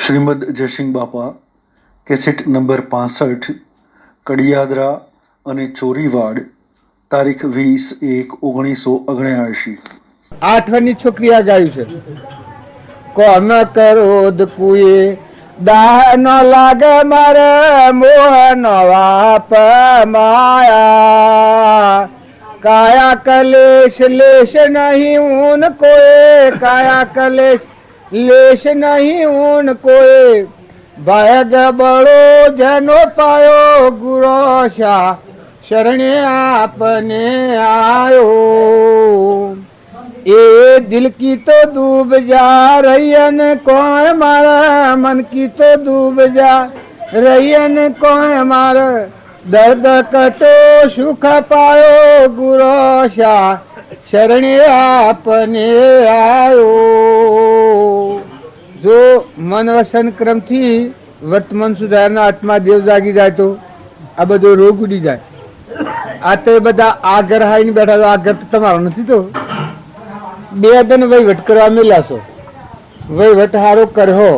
શ્રીમદ જયસિંહ બાપા cassette number 65 Kadiyadara અને ચોરીવાડ તારીખ 20/1/1979। આઠની છોકરી આ ગાયું છે કોમ કરોદ કુએ દાહ ન લાગે મારે મોહ ન વાપ માયા કાયા કલેશ લેશ નહીં ઊન કોએ કાયા કલેશ લેશ નહીં ઊન કોએ ભાગ બળો જનો પાયો ગુરોશા શરણે આપને આયો ए दिल की तो डूब जा रैयन कौन मारा मन की तो डूब जा रैयन कौन मारा दर्द कटो सुख पायो गुरोशा शरणे आपने आयो। जो मन वसन क्रम थी वर्तमान सुधारना आत्मा देव जागी जाए तो आ बधो रोग उड़ी जाए। आ तो बधा आगर हाई बैठा तो आगर तो तमारो नथी तो બે દન વહીવટ કરવા મેલા છો વહીવટ હારો કરહો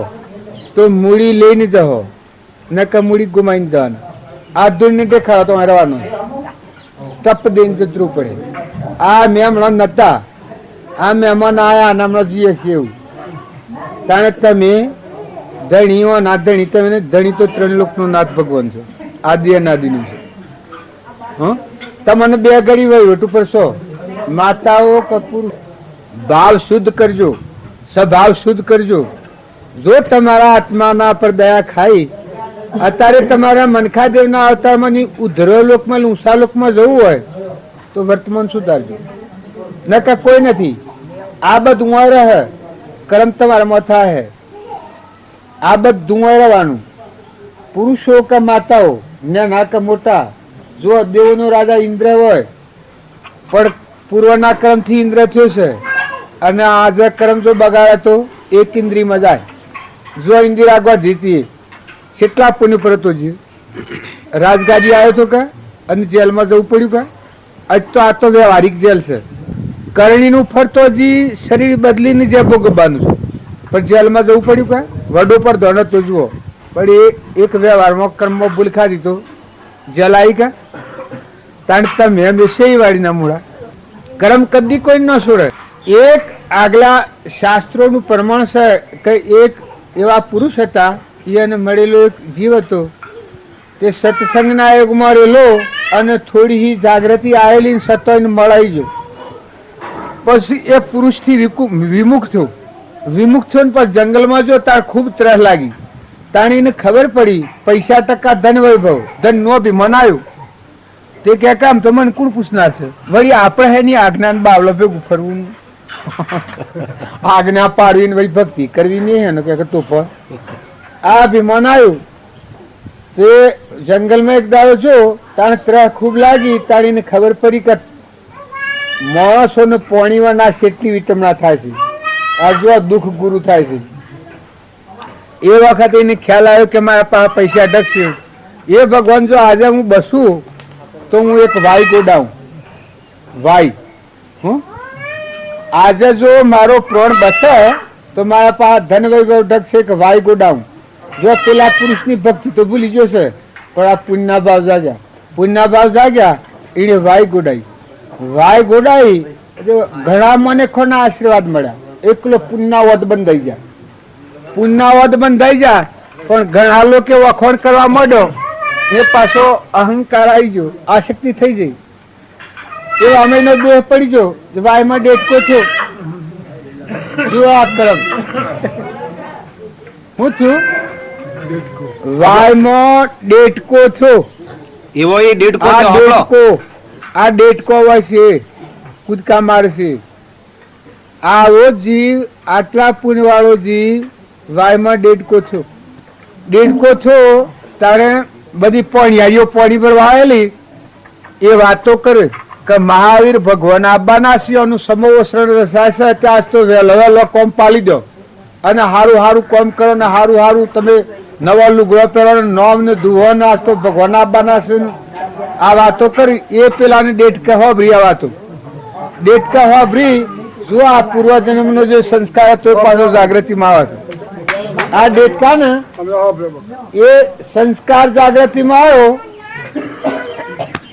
તો મૂડી લઈને જહો નકર મૂડી ગુમાઈને જવાના આ ધૂળને દેખાડો તો રહેવાનું તપ દઈને જતરું પડે। આ મહેમાન નતા આ મહેમાન આયા અને હમણાં જઈએ છીએ એવું તાણે તમે ધણીઓ ના ધણી તમે ધણી તો 3 લોકનો નાથ ભગવાન છો આદિ અનાદિનું છે હ તમને બે ઘડી વહીવટ ઉપર છો માતાઓ કપૂર भाव शुद्ध करजो स्वभाव शुद्ध करजो। जो तमारा आत्मा ना पर दया खाई अतारे तमारा मनखा देव ना अवतार में उधरो लोक में ऊंचा लोक में जवू होय तो वर्तमान सुधारजो न का कोई नहीं। आ बध उंवारा है कर्म तमारा माथा है आ बध दुंवारा वानु पुरुषों का माता हो ना का मोटा जो देवो नो राजा इंद्र होय पण पूर्वना कर्म थी इंद्र थयो छे અને આજે કર્મ જો બગાડે તો એક ઇન્દ્રિયમાં જાય। જો ઇન્દ્રિય આગવા જીતી કેટલા પુણ્ય પર હતો જી રાજગાદી આવ્યો તો કા અને જેલમાં જવું પડ્યું કા આજ તો આ તો વ્યવહારિક જેલ છે કરણીનું ફરતો જી શરીર બદલીને જે ભોગવવાનું છે પણ જેલમાં જવું પડ્યું કા વડો પર ધોનો તો જુઓ પણ એક વ્યવહારમાં કર્મમાં ભૂલ ખાધી તો જેલ આવી કા તાણ તમે હંમેશા વાળીના મૂળા કર્મ કદી કોઈ ન છોડે। એક આગલા શાસ્ત્રોનું પ્રમાણ છે કે એક એવા પુરુષ હતા એને મળેલો એક જીવ હતો તે સત્સંગના યુગમાં રહેલો અને થોડી ही જાગૃતિ આવેલી સતોને મળાઈ ગયો પછી એ પુરુષથી વિમુખ થયો ને પછી જંગલમાં જો તાર ખૂબ ત્રાસ લાગી તાણીને ખબર પડી પૈસા ટકા ધન વૈભવ ધન નો અભિમાન આવ્યું તે કે કામ તો મને કોણ પૂછનાર છે વળી આપણે એની આજ્ઞાન બાવલો ભેગું ફરવું આજ્ઞા પાડવી વળી ભક્તિ કરવી નહીં એનો કે તો પણ આ અભિમાન આવ્યું તે જંગલમાં એક દાડો જો તાણે ત્રાસ ખૂબ લાગી તાણીને ખબર પડી કે માણસોને પોણીમાં ના કેટલી વિટમણા થાય છે આ જો દુઃખ ગુરુ થાય છે એ વખતે એને ખ્યાલ આવ્યો કે મારા પાસે પૈસા અટકશે એ ભગવાન જો આજે હું બસું તો હું એક વાય ગોડાઉં વાય હું આજે જો મારો પ્રાણ બચે તો મારા પાસે ધન વૈભવ ઢકશે કે વાય ગોડાઉં જો પેલા પુરુષની ભક્તિ તો ભૂલી જશે પણ આ પુણ્યના ભાવ જાગ્યા એને વાય ગોડાઈ ઘણા મને ખોના આશીર્વાદ મળ્યા એકલો પુણ્યવદ બંધાઈ જાય પણ ઘણા લોકો વખોણ કરવા માંડ્યો એ પાછો અહંકાર આવી ગયો આસક્તિ થઈ ગઈ એ અમેનો દેહ પડી ગયો વાયમાં ડેટકો થયો જો આ કરમ હું થયું વાયમાં ડેટકો થયો એવો એ ડેટકો આ ડેટકો હોય છે કૂદકા મારશે આવો જીવ આટલા પુણ્યવાળો જીવ વાયમાં ડેટકો થયો તારે બધી પોણિયારીઓ પોણી પર વાયેલી એ વાતો કરે કે મહાવીર ભગવાન આબાના સિંહોનું સમૂહ શરણ રસાય છે ત્યાં તો વહેલો કોમ પાલી દો અને હારું હારું કોમ કરો ને હારું હારું તમે નવા લુગડો પહેરો નોમ ને ધુવો ને આજ તો ભગવાન આબાના સિંહ આ વાતો કરી એ પેલાની ડેટકા હોભરી આ વાતો ડેટકા હોભરી જો આ પૂર્વજન્મનો જે સંસ્કાર હતો એ પાછો જાગૃતિમાં આવે છે। આ દેડકા ને એ સંસ્કાર જાગૃતિમાં આવ્યો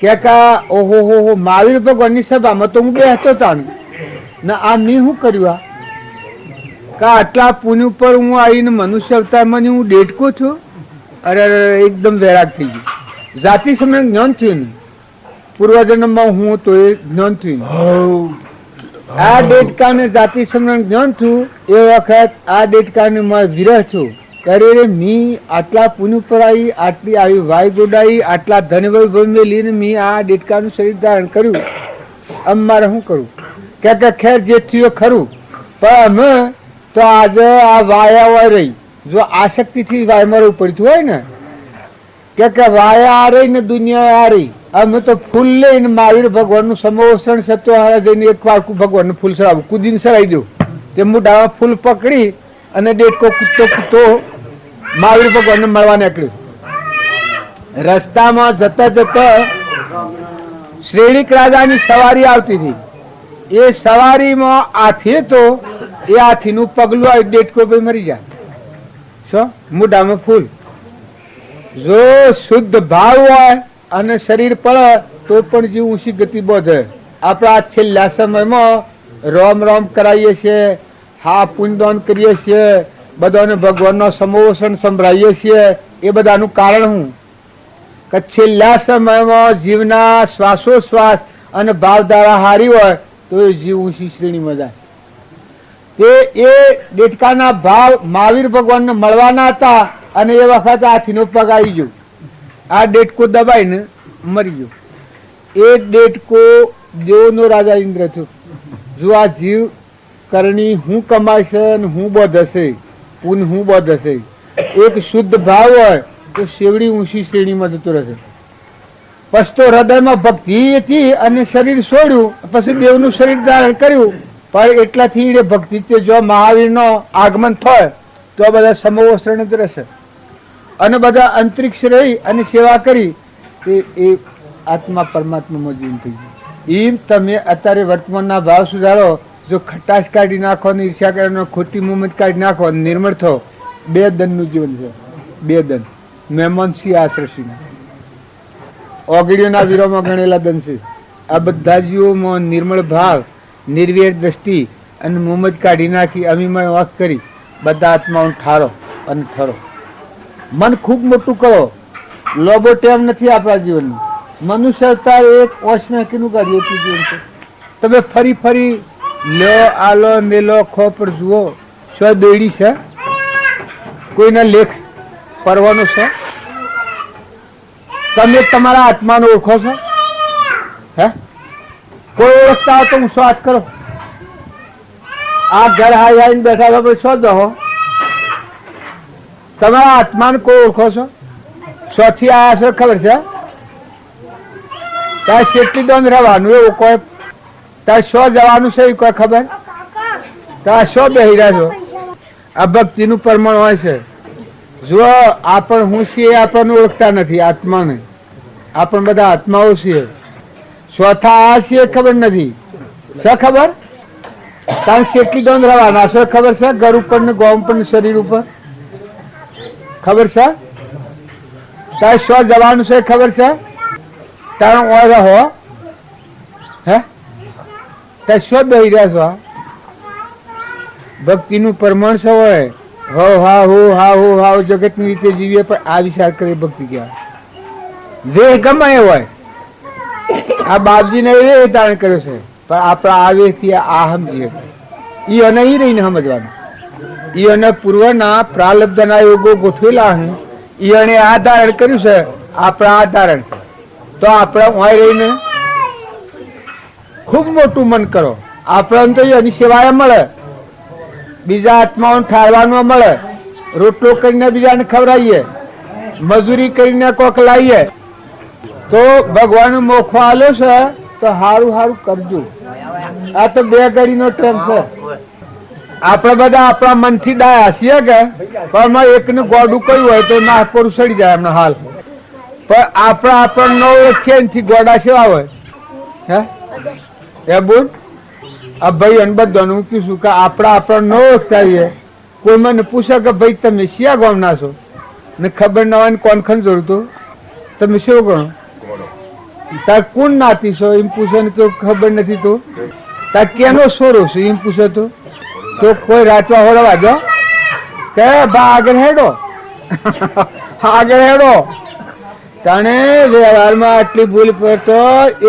કે ઓહો હો મહાવીર ભગવાનની સભામાં તો હું બેસતો તાણ ને આ મેં શું કર્યું આ આટલા પુણ્ય ઉપર હું આવીને મનુષ્ય અવતારમાં હું દેડકો છું. અરે એકદમ વૈરાગ થઈ ગયું. જાતિ સમય જ્ઞાન થયું ને પૂર્વજન્મમાં હું તો એ જ્ઞાન થયું. આ દેડકાને જાતિ સમય જ્ઞાન થયું એ વખત આ દેડકાને મેં વિરહ છું. અરે મી આટલા પુણ્ય ઉપર આવી, આટલી આવી વાય ગોડાઈ, આટલા ધન વૈભવ લઈને મી આ દેડકાનું શરીર ધારણ કર્યું. આમ મારે શું કરવું કે ખેર જે થયું ખરું, પણ અમે તો આજે આ વાયા હોય રહી, જો આસક્તિથી વાય મારવું પડતું હોય ને કે વાયા આ રહી ને દુનિયા આ રહી, અમે તો ફૂલ લઈને મહાવીર ભગવાનનું સમોસણ સત્વહારા જઈને એક વાર ભગવાનનું ફૂલ સરાવું, કુદીને સરાઈ દઉં. તે મોઢામાં ફૂલ પકડી અને દેડકો કૂદતો કૂદતો મહાવીર ભગવાનને મળવા નીકળ્યું. રસ્તામાં જતા જતા શ્રેણિક રાજાની સવારી આવતી હતી. એ સવારીમાં હાથી તો એ હાથીનું પગલું આવી દેડકો ભાઈ મરી જાય. શું મોઢામાં ફૂલ. જો શુદ્ધ ભાવ હોય અને શરીર પડે તો પણ જીવ ઊંચી ગતિ બોધે. આપણા છેલ્લા સમયમાં રોમ રોમ કરાવીએ છીએ, હા પુણ્યદાન કરીએ છીએ, બધાને ભગવાનનો સમોસણ સંભળાવીએ છીએ. એ બધાનું કારણ શું કે છેલ્લા સમયમાં જીવના શ્વાસોશ્વાસ અને ભાવધારા હારી હોય તો એ જીવ ઊંચી શ્રેણીમાં જાય. તે એ દેડકાના ભાવ મહાવીર ભગવાનને મળવાના હતા અને એ વખત હાથીનો પગ આવી ગયો. આ દેડકો દબાઈને મરી ગયો. એ દેડકો દેવનો રાજા ઇન્દ્ર થયો. જો આ જીવ કરણી હું કમાશે ને હું બોધ હશે, પુન હું બોધ હશે. એક શુદ્ધ ભાવ હોય તો શેવડી ઊંચી શ્રેણીમાં જતો રહેશે. પછી તો હૃદયમાં ભક્તિ હતી અને શરીર છોડ્યું, પછી દેવનું શરીર ધારણ કર્યું. પણ એટલાથી ભક્તિ જો મહાવીરનો આગમન થાય તો બધા સમોવસ્ત્રણ જ રહેશે અને બધા અંતરિક્ષ રહી અને સેવા કરી તે એ આત્મા પરમાત્મામાં જીવન થઈ ગયું. એમ તમે અત્યારે વર્તમાનના ભાવ સુધારો. જો ખટાશ કાઢી નાખો ને ઈર્ષા કરીને ખોટી મુમત કાઢી નાખો નિર્મળ થો, 2 દનનું જીવન છે. 2 દન મહેમાન સિંહ આશ્રસીના ઓગળીઓના વીરોમાં ગણેલા દન છે. આ બધા જીવોમાં નિર્મળ ભાવ, નિર્વેર દ્રષ્ટિ અને મુમત કાઢી નાખી અમીમય વાક કરી બધા આત્માઓ ઠારો અને ઠરો. મન ખૂબ મોટું કરો. લોબો ટેમ નથી આપણા જીવનનું. મનુષ્ય અવતાર એક ઓછમાં કીનું કાઢ્યું એટલું જીવન છે. તમે ફરી ફરી લો આલો મેલો ખો પર જુઓ. સ્વ દોડી છે કોઈના લેખ પરવાનો છે? તમે તમારા આત્માને ઓળખો છો? હે કોઈ ઓળખતા હોય તો હું સ્વાદ કરો. આ ઘર હાઈ આવીને બેઠા છો શું દો? તમારા આત્માને કોઈ ઓળખો છો? સોથી આયા છો ખબર છે? ત્યાં શેટલી દોન રહેવાનું એવું કોઈ, ત્યાં શો જવાનું છે એ કોઈ ખબર? ત્યાં શો બેહી રહ્યા છો? આ ભક્તિનું પ્રમાણ હોય છે. જો આપણ હું છીએ આપણને ઓળખતા નથી આત્માને. આપણ બધા આત્માઓ છીએ. ચોથા આ છીએ ખબર નથી. શું ખબર? ત્યાં શેટલી દોન રહેવાના છો ખબર છે? ઘર ઉપર ને ગોમ ઉપર ને શરીર ઉપર ખબર છે? ત્યાં શો જવાનું છે ખબર છે? તારું ઓર હો હે ત્યાં શો બેહી રહ્યા છો? ભક્તિનું પ્રમાણ શું હોય? હો હા હો હા હો હા જગતની રીતે જીવીએ પણ આ વિચાર કરીએ ભક્તિ કહેવાય. વેહ ગમે એ હોય. આ બાપજીને એ ધારણ કર્યો છે પણ આપણા આવેથી આ સમજીએ એ અને એ રહીને સમજવાનું. એ અને પૂર્વના પ્રાલબ્ધના યોગો ગોઠવેલા છે એ અને આ ધારણ કર્યું છે. આપણા આ ધારણ છે તો આપણે અહીં રહીને ખૂબ મોટું મન કરો. આપણને તો એની સેવાએ મળે, બીજા આત્માઓને ઠારવાનું મળે. રોટલો કરીને બીજાને ખવડાવીએ, મજૂરી કરીને કોક લાવીએ તો ભગવાન મોખો આલ્યો છે તો સારું સારું કરજો. આ તો 2 ઘડીનો ટાઈમ છે. આપણે બધા આપણા મનથી ડાયા છીએ કે પણ એકનું ગોડું કયું હોય તો ના પર સડી જાય એમને હાલ. પણ આપણે ન ઓળખીએ એથી ગોડા સેવા હોય હે એ બોલ. આ ભાઈ અને બધાનું કીધું કે આપણે ન ઓળખતા કોઈ મને પૂછે કે ભાઈ તમે શિયા ગામના છો ને ખબર ના હોય ને કોણ ખંજોર તો તમે શું ગણો તાર કોણ નાતી છો એમ પૂછો ને કે ખબર નથી તો તાર કેનો સોરો છે એમ પૂછો તો કોઈ રાચવા હોડવા દો કે બા આગળ હેડો આગળ હેડો તને વ્યવહારમાં આટલી ભૂલ પડતો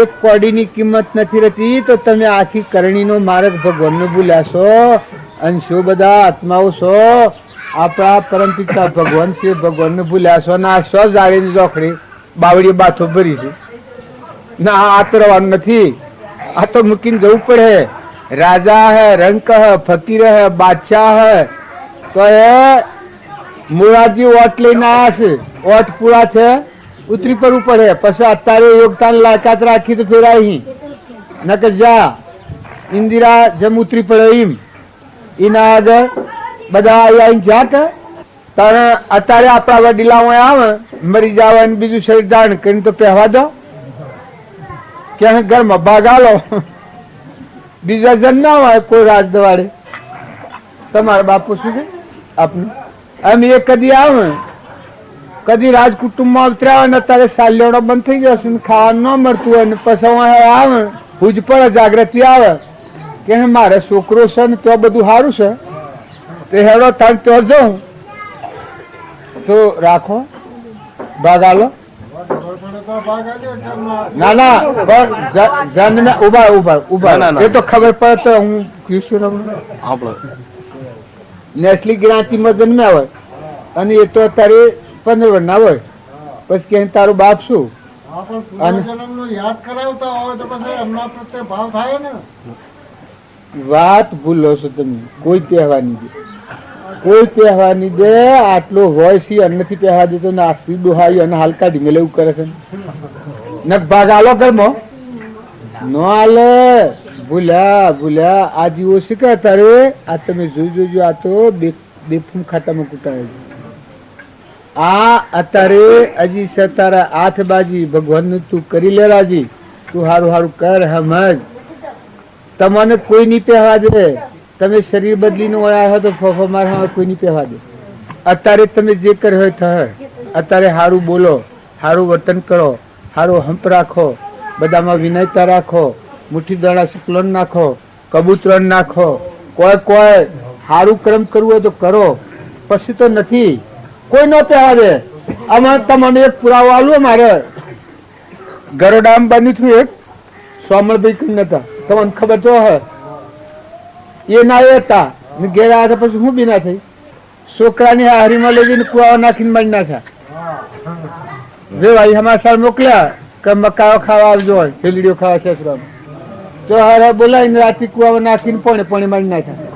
એક કોડીની કિંમત નથી રહેતી તો તમે આખી કરણીનો માર્ગ ભગવાનને ભૂલ્યા છો અને શું બધા આત્માઓ છો આપણા પરમપિતા ભગવાન છે ભગવાનને ભૂલ્યા છો ના સો જાળીની જોખડી બાવડી બાથો ભરી છે ના આ તો રવાનું નથી આ તો મૂકીને જવું પડે રાજા હે રંક હે ફકીર હે બાદશાહ હે તો એ મુરાજી ઓટ લઈને આવ્યા છે ઓટ પૂરા છે ઉતરી પડવું પડે પછી અત્યારે યોગદાન લાયકાત રાખી તો ફેરાય નકર જા ઇન્દિરા જેમ ઉતરી પડે એમ એના આગળ બધા આવીને જ્યાં કે તારે અત્યારે આપણા વડીલા આવે મરી જાવ અને બીજું શરીર ધારણ કરીને તો પહેવા દો ક્યાં ઘરમાં ભાગાલો બીજા જન ના હોય કોઈ રાજ દવાડે તમારા બાપુ શું કે આપનું એમ એ કદી આવે કદી રાજ કુટુંબમાં ઉતર્યા હોય ને અત્યારે સાલ્યોડો બંધ થઈ જશે ને ખાવાનું ન મળતું હોય ને પછી આવે ભુજ પડે જાગૃતિ આવે કે મારે છોકરો છે ને તો બધું સારું છે તે હેડો તાન તો જઉં તો રાખો ભાગાલો ના ના જન્મ ઉભા ઉભા ઉભા એ તો ખબર પડે તો હું કૃષ્ણ નેસલી જ્ઞાતિમાં જન્મ્યા હોય અને એ તો અત્યારે 15 વર્ષના હોય પછી કે તારું બાપ શું યાદ કરાવતા હોય તો પછી એમના પ્રત્યે ભાવ થાય ને વાત ભૂલો છો તમે કોઈ તહેવાર નહીં દે કોઈ તહેવાર નહીં દે આટલો હોય છે નથી તહેવાર દેતો ને આખી ડોહાઈ અને હાલકા ઢીંગલે એવું કરે છે ને ભાગ આલો ઘરમાં નો આલે ભૂલ્યા ભૂલ્યા આ જીવો છે કે અત્યારે આ તમે જોઈ જોજો આ તો બેફૂમ ખાતામાં કૂટાય આ અત્યારે હજી છે તારા હાથ બાજી ભગવાન તું કરી લે રાજી તું હારું હારું કર સમજ તમને કોઈ નહીં પહેવા દે તમે શરીર બદલીને ઓયા હો તો ફોફો મારવા કોઈ નહીં પહેવા દે અત્યારે તમે જે કર્યો હોય થાય અત્યારે સારું બોલો સારું વર્તન કરો સારું હંપ રાખો બધામાં વિનયતા રાખો મુઠ્ઠી દાણા શુક્લન નાખો કબૂતરણ નાખો કોઈ સારું કર્મ કરવું હોય તો કરો પછી તો નથી કોઈ ન પહેવા દે આમાં તમને એક પુરાવો આલું મારે ગરોડામ બન્યું હતું એક સોમણભાઈ કઈ નતા તમને ખબર તો હે એ ના હતા ઘેર આવ્યા પછી હું બી ના થઈ છોકરાની હારીમાં લઈ જઈને કુવા નાખીને મળી નાખ્યા ભાઈ હમાસાર મોકલ્યા કે મકાઓ ખાવા આવજો હેલીડીઓ ખાવા સસરા તો હારે બોલાવીને રાતે કુવા નાખીને પોણે મળી નાખ્યા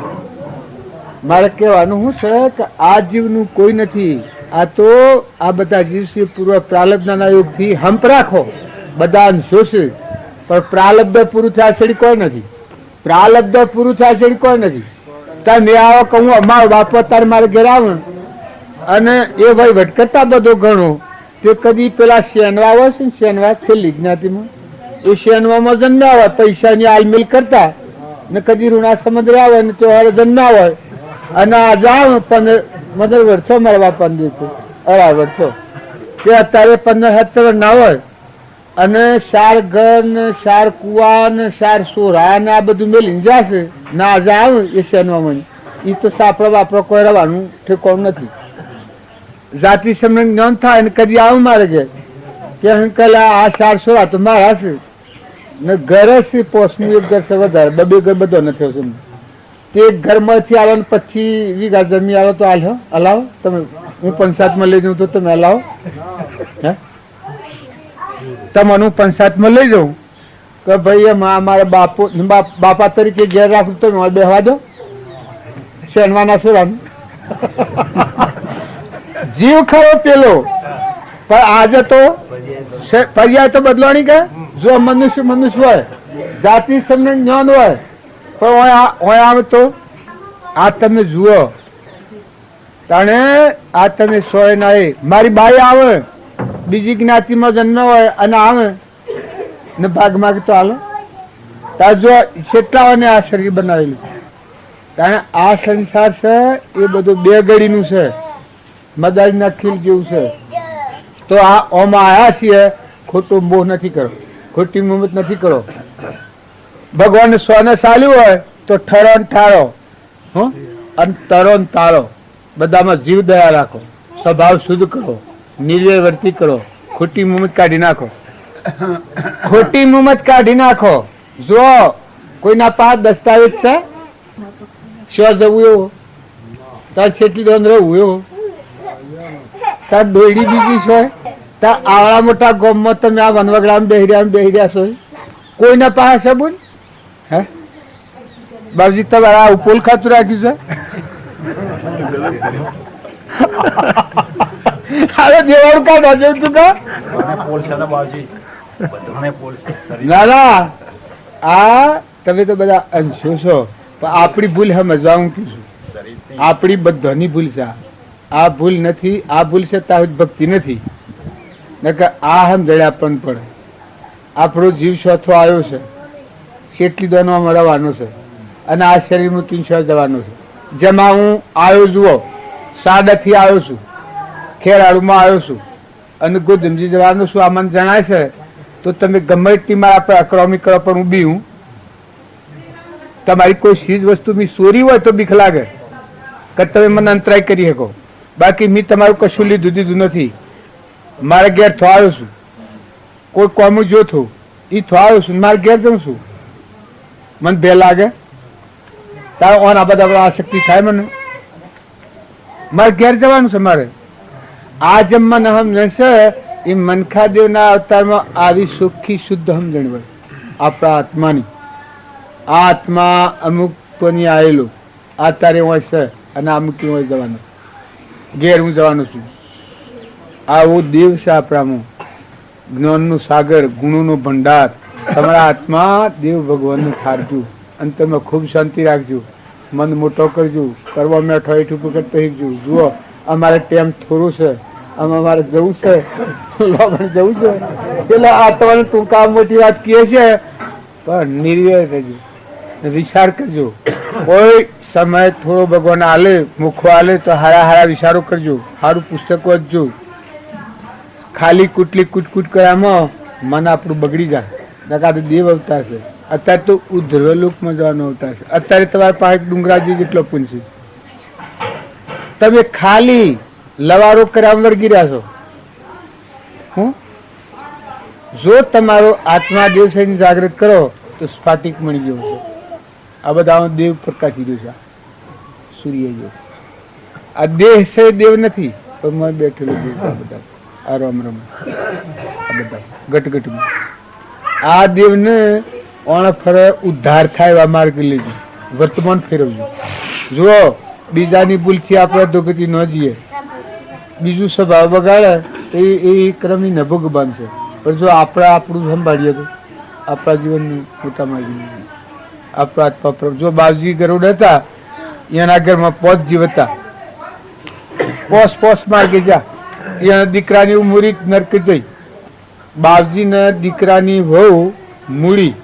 મારે કહેવાનું શું છે કે આ જીવનું કોઈ નથી આ તો આ બધા જીવ પૂર્વ પ્રાલબ્ધના યોગથી હંપ રાખો બધા જોશે પણ પ્રાલબ્ધ પૂરું થયા છેડી કોઈ નથી પ્રાલબ્ધ પૂરું થયા છેડી કોઈ નથી તમે આવો કહું અમારો બાપો તારે મારે ઘેર આવે અને એ ભાઈ ભટકતા બધો ઘણો તે કદી પેલા શેનવા હોય છે ને શેનવા છેલ્લી જ્ઞાતિમાં એ શેનવામાં જન્મ્યા હોય પૈસાની આલમેલ કરતા ને કદી ઋણા સમુદ્ર આવે ને તો હારે જન્મ્યા હોય અને આ જાવ 15 વર્ષો મારા બાપાને દિવસે 18 વર્ષો તે અત્યારે 15-17 ના હોય અને શાર ઘર ને શાર કુવા ને શાર સોરા ને આ બધું મેલીને જશે ના જાવ એ શેનવામાં એ તો સાપડો બાપડો કોઈ રવાનું ઠેકોણ નથી જાતિ સમય જ્ઞાન થાય ને કદી આવું મારે કે કલા આ શાર સોરા તો મારા છે ને ઘર છે પોસનું એક ઘર છે વધારે બબે ઘર બધો નથી છે તે ઘરમાંથી આવો ને 25 વીઘા જમીન આવો તો હલાવો તમે હું પંચાયતમાં લઈ જાઉં તો તમે હલાવો હે તમને હું પંચાયતમાં લઈ જાઉં કે ભાઈ એમાં મારા બાપા તરીકે ઘેર રાખું તો મારે બેહવા દો શેનવાના સુરાનું જીવ ખરો પેલો પણ આજે તો પર્યાય તો બદલાણી કે જો મનુષ્ય હોય જાતિ સમય જ્ઞાન હોય પણ આમ તો આ તમે જુઓ તાણે આ તમે સોય ના મારી બાઈ આવે બીજી જ્ઞાતિમાં જન્મ હોય અને આવે ને ભાગ માગે તો હાલો તાર જો કેટલાઓને આ શરીર બનાવેલું કારણ આ સંસાર છે એ બધું બે ઘડીનું છે, મદારીના ખીલ જેવું છે. તો આ ઓમાં આયા છીએ, ખોટું મોહ નથી કરો, ખોટી મુહમ્મત નથી કરો. ભગવાન સોને ચાલ્યું હોય તો ઠરો ને ઠારો, અને તરો ને તારો, બધામાં જીવ દયા રાખો, સ્વભાવ શુદ્ધ કરો, નિર્વય વર્તી કરો, ખોટી મુહમ્મત કાઢી નાખો, ખોટી મુહમ્મત કાઢી નાખો. જો કોઈના પાસે દસ્તાવેજ છે, શું જવું એવો, તાર છેટલી દોન રહેવું એવો, તાર દોયડી બીજી છે, તાર આવડા મોટા ગામમાં તમે આ વનવગડામાં બેહી રહ્યા છો, કોઈના પાસે છે બોલ? હે બાબજી તમારે આ ઉપોલ ખાતું રાખ્યું છે? હવે દેવાળું કાઢવા જેવું તું કા? ના ના, આ તમે તો બધા અંશો છો, પણ આપણી ભૂલ સમજવા હું કીધું, આપણી બધાની ભૂલ છે. આ ભૂલ નથી, આ ભૂલ છે ત્યાં ભક્તિ નથી. નકર આ સમજણ્યા પણ પડે. આપણો જીવ ચોથો આવ્યો છે, કેટલી દોનો મળવાનો છે, અને આ શરીરમાં 300 જવાનો છે. જેમાં હું આવ્યો જુઓ, સાડાથી આવ્યો છું, ખેરાળુમાં આવ્યો છું, અને ગોધમજી જવાનું છું. આ મને જણાય છે તો તમે ગમે એટલી મારા પર અક્રમી કરો, પણ હું બી હું. તમારી કોઈ ચીજ વસ્તુ બી ચોરી હોય તો બીક લાગે કે તમે મને અંતરાય કરી શકો. બાકી મેં તમારું કશું લીધું દીધું નથી. મારા ઘેર થો આવ્યો છું, કોઈ કોમું જો થયું એ થો આવ્યો છું, મારા ઘેર જઉં છું. મને બે લાગે તારે ઓન આ બધા આસક્તિ થાય મને, મારે ઘેર જવાનું છે. મારે આ જેમ મને સમજણ છે એ મનખાદેવના અવતારમાં આવી સુખી શુદ્ધ સમજણ હોય આપણા આત્માની. આ આત્મા અમુક કોની આવેલો, આ તારે હોય છે, અને અમુક હોય જવાનું, ઘેર હું જવાનું છું. આવો દેવ છે આપણામાં, જ્ઞાનનું સાગર, ગુણોનો ભંડાર. તમારા આત્મા દેવ ભગવાનને ઠારજો, અને તમે ખૂબ શાંતિ રાખજો, મન મોટો કરજો, કરવા મેઠો એઠું પકડ પહેરજો. જુઓ અમારે ટાઈમ થોડું છે, અમારે જવું છે, લોગણ જવું છે, એટલે આ તમારે ટૂંકા મોટી વાત કહે છે, પણ નિર્વય રહેજો, વિચાર કરજો. કોઈ સમય થોડો ભગવાન આલે, મુખો આલે તો હારા હારા વિચારો કરજો, સારું પુસ્તક વાંચજો. ખાલી કુટલી કુટકુટ કરવામાં મન આપણું બગડી જાય. નકા તો દેવ અવતાર છે, અત્યારે તો ઉધ્રવલોકમાં જવાનો અવતાર છે. અત્યારે તમારી પાસે ડુંગરાજી જેટલો પુન છે, તમે ખાલી લવારો કર્યા વળગી રહ્યા છો. હું જો તમારો આત્મા દેવ સહિત જાગૃત કરો તો સ્ફાટિક મળી ગયો છે. આ બધા દેવ પ્રકાશી રહ્યો છે, સૂર્ય જો. આ દેહ છે દેવ નથી, પણ મેં બેઠેલો દેવ છે. બધા આ રામ રામ, આ બધા ગટગટમાં આ દેવને ઓણ ફરે ઉદ્ધાર થાય એવા માર્ગ લેજો, વર્તમાન ફેરવજો. જુઓ બીજાની ભૂલથી આપણે દુગતિ ન જઈએ, બીજું સ્વભાવ બગાડે તો એ ક્રમની નભોગ બનશે. પણ જો આપણે આપણું સંભાળીએ તો આપણા જીવનની મોટા માર્ગી આપણા હાથમાં. જો બાવજી ગરુડ હતા, એના ઘરમાં 5 જીવ હતા, પોસ માર્ગે જા, એના દીકરાની ઉમરી નરક જઈ. બાવજીના દીકરાની વહુ મૂડી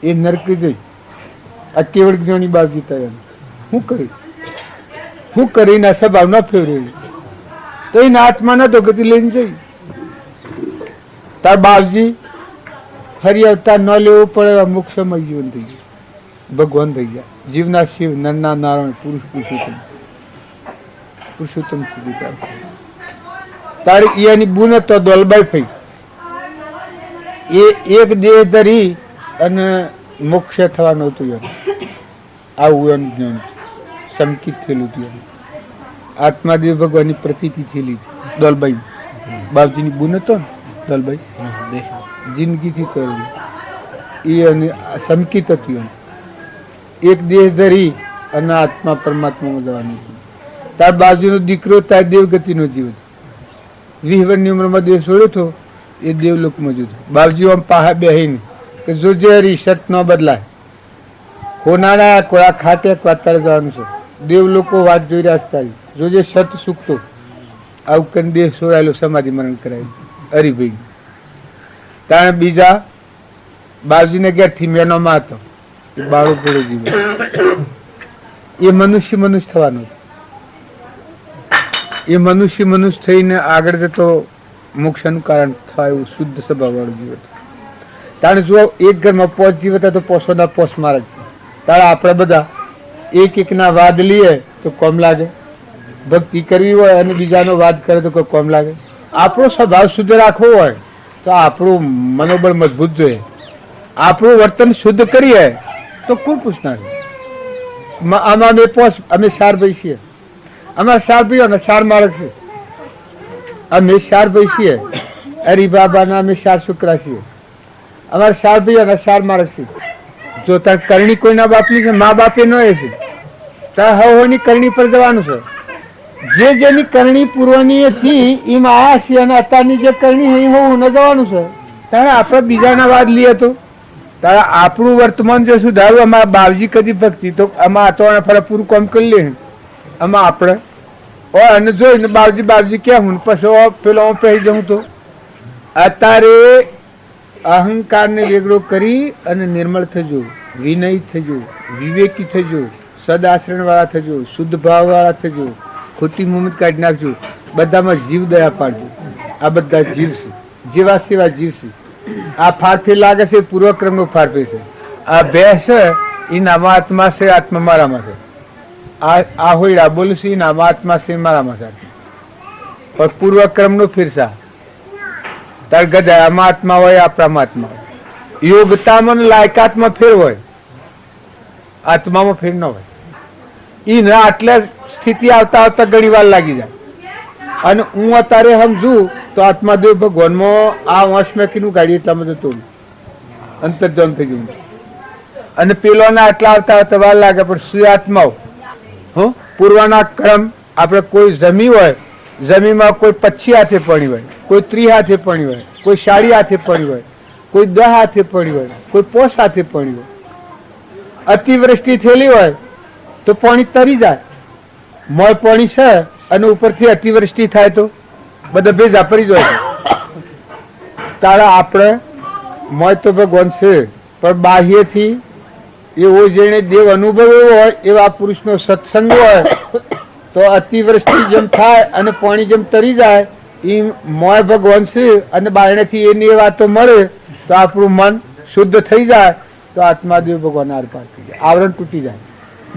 એ નરક જઈ. આ કેવળ જ્ઞાની બાવજી થયા. હું કરીને સ્વભાવ ન ફેરવેલું તો એના આત્માના તો ગતિ લઈને જઈ. તાર બાવજી ફરી અવતાર ન લેવો પડે, મોક્ષમય જીવન થઈ ગયું, ભગવાન થઈ ગયા. જીવના શિવ, નરના નારાયણ, પુરુષ પુરુષોત્તમ સુધી તારી એની બુન તો દોલબાઈ થઈ. એ એક દેહ ધરી અને મોક્ષ થવાનું હતું. આવું એમ જ્ઞાન સંકિત થયેલું હતું. આત્માદેવ ભગવાનની પ્રતીતિ થયેલી દોલબાઈ. બાપજીની બુન હતો ને દોલબાઈ, જિંદગીથી કરેલી એ અને સંકિત હતું. એક દેહ ધરી અને આત્મા પરમાત્મામાં જવાનું હતું. તાર બાજુનો દીકરો તાર દેવગતિનો જીવ હતો. 20 વર્ષની ઉંમરમાં દેવ છોડ્યો હતો, એ દેવલોકમાં જતો. બાપજી આમ પાહા બેહીને કે જોજે શર્ત ન બદલાય, કોનાના કોળા ખાતે અત્યારે જવાનું છે, દેવ લોકો વાત જોઈ રહ્યા હતા, જોજે શર્ત ચૂકતો. આવું કરીને દેહ છોડાયેલો, સમાધિ મરણ કરાયેલું હરિભાઈ. ત્યાં બીજા બાપજીને ઘેરથી મેનોમાં હતો, બાળો પડ્યો જીવ. એ મનુષ્ય થવાનો. એ મનુષ્ય થઈને આગળ જતો મોક્ષનું કારણ થાય એવું શુદ્ધ સ્વભાવ વાળું જીવ હતું. તાણે જો એક ઘરમાં 5 જીવ હતા તો 500 પોસ મારે છે. તારે આપણે બધા એક ના વાદ લઈએ તો કોમ લાગે, ભક્તિ કરવી હોય અને બીજાનો વાદ કરે તો કોઈ કોમ લાગે. આપણો સ્વભાવ શુદ્ધ રાખવો હોય તો આપણું મનોબળ મજબૂત જોઈએ. આપણું વર્તન શુદ્ધ કરીએ તો કોણ પૂછનાર? આમાં અમે 4 ભાઈ છીએ. અમારા 4 ભાઈઓ ને 4 માળક છે. અમે 4 ભાઈ છીએ. હરિબાબાના અમે 4 છોકરા છીએ. અમારા 4 ભાઈઓ ને 4 માળક છે. જો તાર કરણી કોઈના બાપની છે, મા બાપે ન એ છે, તાર હવની કરણી પર જવાનું છે. જેની કરણી પૂર્વની હતી એમાં આ છે અને અત્યારની જે કરણી એ હોવું ન જવાનું છે. તારે આપણે બીજાના વાદ લઈએ તો તારે આપણું વર્તમાન જે સુધારવું. અમારા બાવજી કદી ભક્તિ તો આમાં આટવાના ફરે પૂરું કામ કરી લે. આમાં આપણે અને જોઈને બાવજી કેમ હું પછી પેલો પહેરી જવું. તો અત્યારે અહંકારને વેગળો કરી અને નિર્મળ થજો, વિનય થજો, વિવેકી થજો, સદાચરણ વાળા થજો, શુદ્ધ ભાવ વાળા થજો, ખોટી મુહમ્મદ કાઢી નાખજો. બધામાં જીવ દયા પાડજો. આ બધા જીવ છે, જેવા સેવા જીવ છે. આ ફારફે લાગે છે પૂર્વક્રમ નો ફારફે છે. આ બે છે એ નામા આત્મા છે, આત્મા મારામાં છે. આ હોયડા બોલું છું એ નામા આત્મા છે, મારામાં છે. પણ પૂર્વક્રમ નો ફેરસા તાર ગધા આમાં આત્મા હોય, આપણામાં આત્મા હોય. યોગતામાં લાયકાતમાં ફેર હોય, આત્મામાં ફેર ન હોય. એ ના આટલા સ્થિતિ આવતા ઘણી વાર લાગી જાય. અને હું અત્યારે સમજુ તો આત્માદેવ ભગવાનમાં આ વંશ મેકીનું ગાડી એટલામાં જતો અંતર્જન થઈ ગયું. અને પેલોના આટલા આવતા વાર લાગે. પણ શું આત્માઓ પૂર્વના ક્રમ આપણે કોઈ જમી હોય, જમીનમાં કોઈ 25 હાથે પડી હોય, કોઈ 30 હાથે પડી હોય, કોઈ 40 હાથે પડી હોય, કોઈ 10 હાથે પડી હોય, કોઈ 5 હાથે પડી હોય. અતિવૃષ્ટિ થયેલી હોય તો પાણી તરી જાય. મોય પાણી છે અને ઉપરથી અતિવૃષ્ટિ થાય તો બધા ભેજા પડી જાય. તારા આપણે મોય તો ભગવાન છે, પણ બાહ્યથી એવો જેને દેવ અનુભવ્યો હોય એવા પુરુષનો સત્સંગ હોય તો અતિવૃષ્ટિ જેમ થાય અને પાણી જેમ તરી જાય એ મોય ભગવાન છે અને બાયણેથી એની વાતો મળે તો આપણું મન શુદ્ધ થઈ જાય. તો આત્માદેવ ભગવાન આર પાર થઈ જાય, આવરણ તૂટી જાય.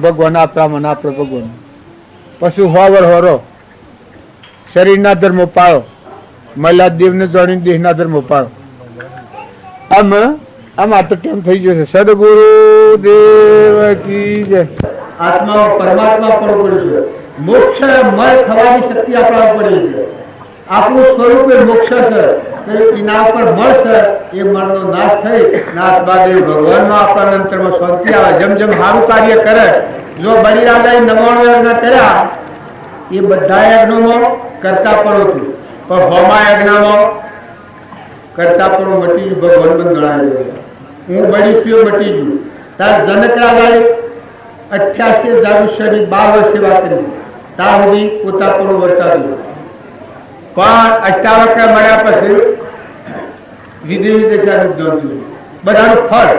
ભગવાન આપણા મન આપણે ભગવાન. પછી હોવર હોરો શરીરના ધર્મો પાળો, મહિલા દેવને જાણીને દેહના ધર્મો પાળો. આમાં તો કેમ થઈ ગયો છે? સદગુરુ દેવ કી જય. આત્મા પરમાત્મા પણ પડ્યું છે. મોક્ષ મય થવાની શક્તિ આપણા પડેલી છે. આપણું સ્વરૂપ એ મોક્ષ છે. એના ઉપર મળ છે, એ મળનો નાશ થઈ નાથબાદેવ ભગવાનનો આપણા અંતરમાં શાંતિ આવે. જેમ જેમ સારું કાર્ય કરે, જો બલિરાજાએ 99 યજ્ઞ કર્યા એ બધા યજ્ઞોમાં કરતા પણ હતું, પણ હોમા યજ્ઞમાં કરતા પણ મટી ગયું. ભગવાન બંધાય હું બળી પીઓ મટી ગયું. તાર જનક રાજાએ 88,000 શરીર 12 વર્ષ સેવા કરી, ત્યાં સુધી પોતા પણ વર્તાતું. પણ અષ્ટાવક્ર મળ્યા પછી વિધિ બધાનું ફળ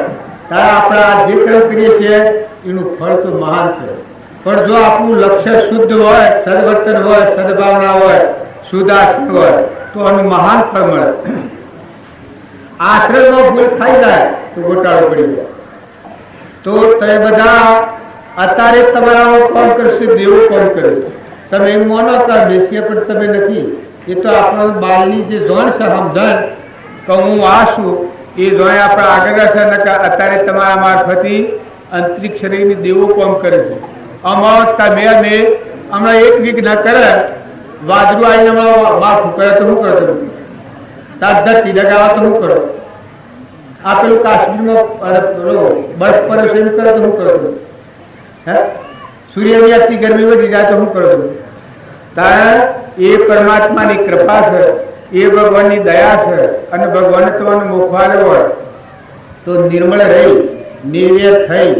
તારા આપણા જે કર્મ કરીએ છીએ એનું ફળ તો મહાન છે. પણ જો આપણું લક્ષ્ય શુદ્ધ હોય, સદવર્તન હોય, સદભાવના હોય, સુદાસન હોય તો આનું મહાન ફળ મળે. આશ્રમમાં ભૂલ થઈ જાય તો ગોટાળો પડી જાય. તો તમે બધા અત્યારે તમારા કોમ કરશે, દેવું કોમ કરે. તમે એમ માનો કે બેસીએ પણ તમે નથી. એ તો આપણા બાળની જે જોણ છે સમજણ કે હું આ છું એ જોઈ આપણા આગળ છે. અત્યારે તમારા મારફતી અંતરિક્ષ શરીરની દેવો કોમ કરે છે. આમાં તમે હમણાં એક વીક ના કરે વાદળું આવીને માથું કરે તો શું કરો? તમે તાર ધરતી લગાવવા તો શું કરો? આ પેલું કાશ્મીરમાં બરફ પડે છે કરે તો શું કરો? હે સૂર્યની આટલી ગરમી વધી જાય તો શું કરો? તારે એ પરમાત્માની કૃપા છે, એ ભગવાનની દયા છે. અને ભગવાને તમને મોખવાડે હોય તો નિર્મળ રહી, નિર્વેદ થઈ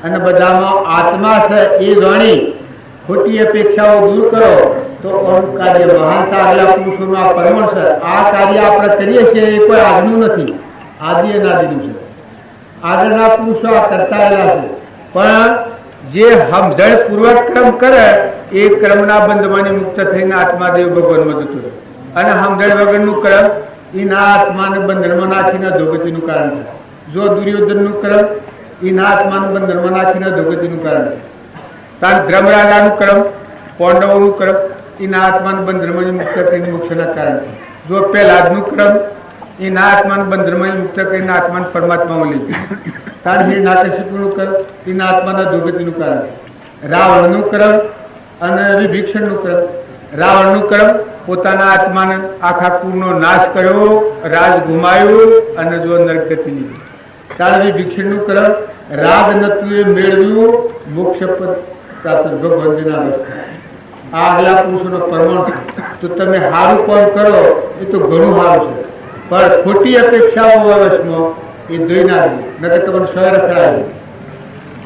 અને બધામાં આત્મા છે એ જાણી ખોટી અપેક્ષાઓ દૂર કરો તો કાર્ય મહાનતા આગલા પુરુષોનું આ પરમણ છે. આ કાર્ય આપણે કરીએ છીએ એ કોઈ આજનું નથી, આદિ અનાદિનું છે. આગળના પુરુષો આ કરતા રહેલા છે. પણ જે સમજણ પૂર્વક કર્મ કરે એ કર્મના બંધમાંથી મુક્ત થઈને આત્માદેવ ભગવાનમાં જતું રહે. અને સમજણ વગરનું કર્મ એના આત્માને બંધનમાં નાખીને ધોગતિનું કારણ થાય. જો દુર્યોધનનું કર્મ એના આત્માને બંધનમાં નાખીને ધોગતિનું કારણ થાય. કારણ ધર્મરાજાનું કર્મ, પાંડવોનું કર્મ એના આત્માને બંધનમાંથી મુક્ત કરીને મોક્ષના કારણ થાય. જો પહેલાદનું કર્મ એના આત્માને બંધનમાંથી મુક્ત કરીને આત્માને પરમાત્મામાં લઈ જાય. કારણ હિરણાકશિપુનું કર્મ એના આત્માના ધોગતિનું કારણ થાય. રાવણનું કર્મ અને વિભીષણનું કર્મ. રાવણનું કર્મ પોતાના આત્માને આખા કુળનો નાશ કર્યો, રાજ ગુમાવ્યું અને જો નરકગતિ લીધી. કારણ વિભીષણનું કર્મ રાગ નતું એ મેળવ્યું, મોક્ષ પદ પ્રાપ્ત ભગવાનજીના રસ્તે. આ આગલા પુરુષોનો પ્રમાણ. તો તમે સારું કામ કરો એ તો ઘણું સારું છે, પણ ખોટી અપેક્ષાઓ વર્ષમાં એ જોઈ ના દે, નકર તમને સ્વ રખડાવે.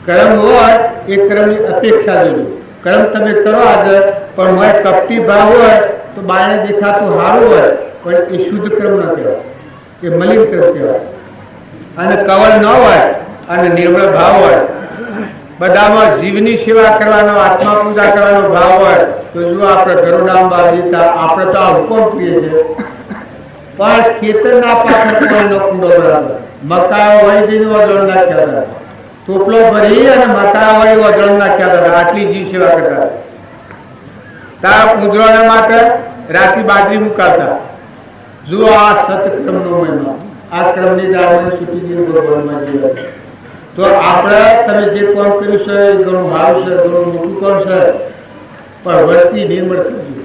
કર્મ હોય એ કર્મની અપેક્ષા જોજો. કર્મ તમે કરો આગળ, પણ હોય કપટી ભાવ હોય તો બાયણે દેખાતું સારું હોય પણ એ શુદ્ધ કર્મ ન કહેવાય, એ મલિન કર્મ કહેવાય. અને કવળ ન હોય અને નિર્મળ ભાવ હોય, બધામાં જીવની સેવા કરવાનો, આત્મા પૂજા કરવાનો ભાવ હોય તો જો આપણે ગરુડાંબા ગીતા આપણે તો આ હુકમ કરીએ છીએ, પણ ખેતરના પાછળ કુંડો બરાબર મકાઓ વહી જઈને વજળ નાખ્યા હતા, ટોપલો ભરી અને મકાઓ વહી વજળ નાખ્યા હતા. આટલી જી સેવા કરતા ત્યાં ઉંદરોને માટે રાતી બાજરી મુકાતા. જુઓ આ સતક્રમનો મહિમા, આ ક્રમની જાળવણી છૂટી ભગવાનમાં જીવે. તો આપણે તમે જે કામ કર્યું છે એ ઘણું સારું છે, ઘણું મોટું કામ છે, પણ વસ્તી નિર્મળ કરજો.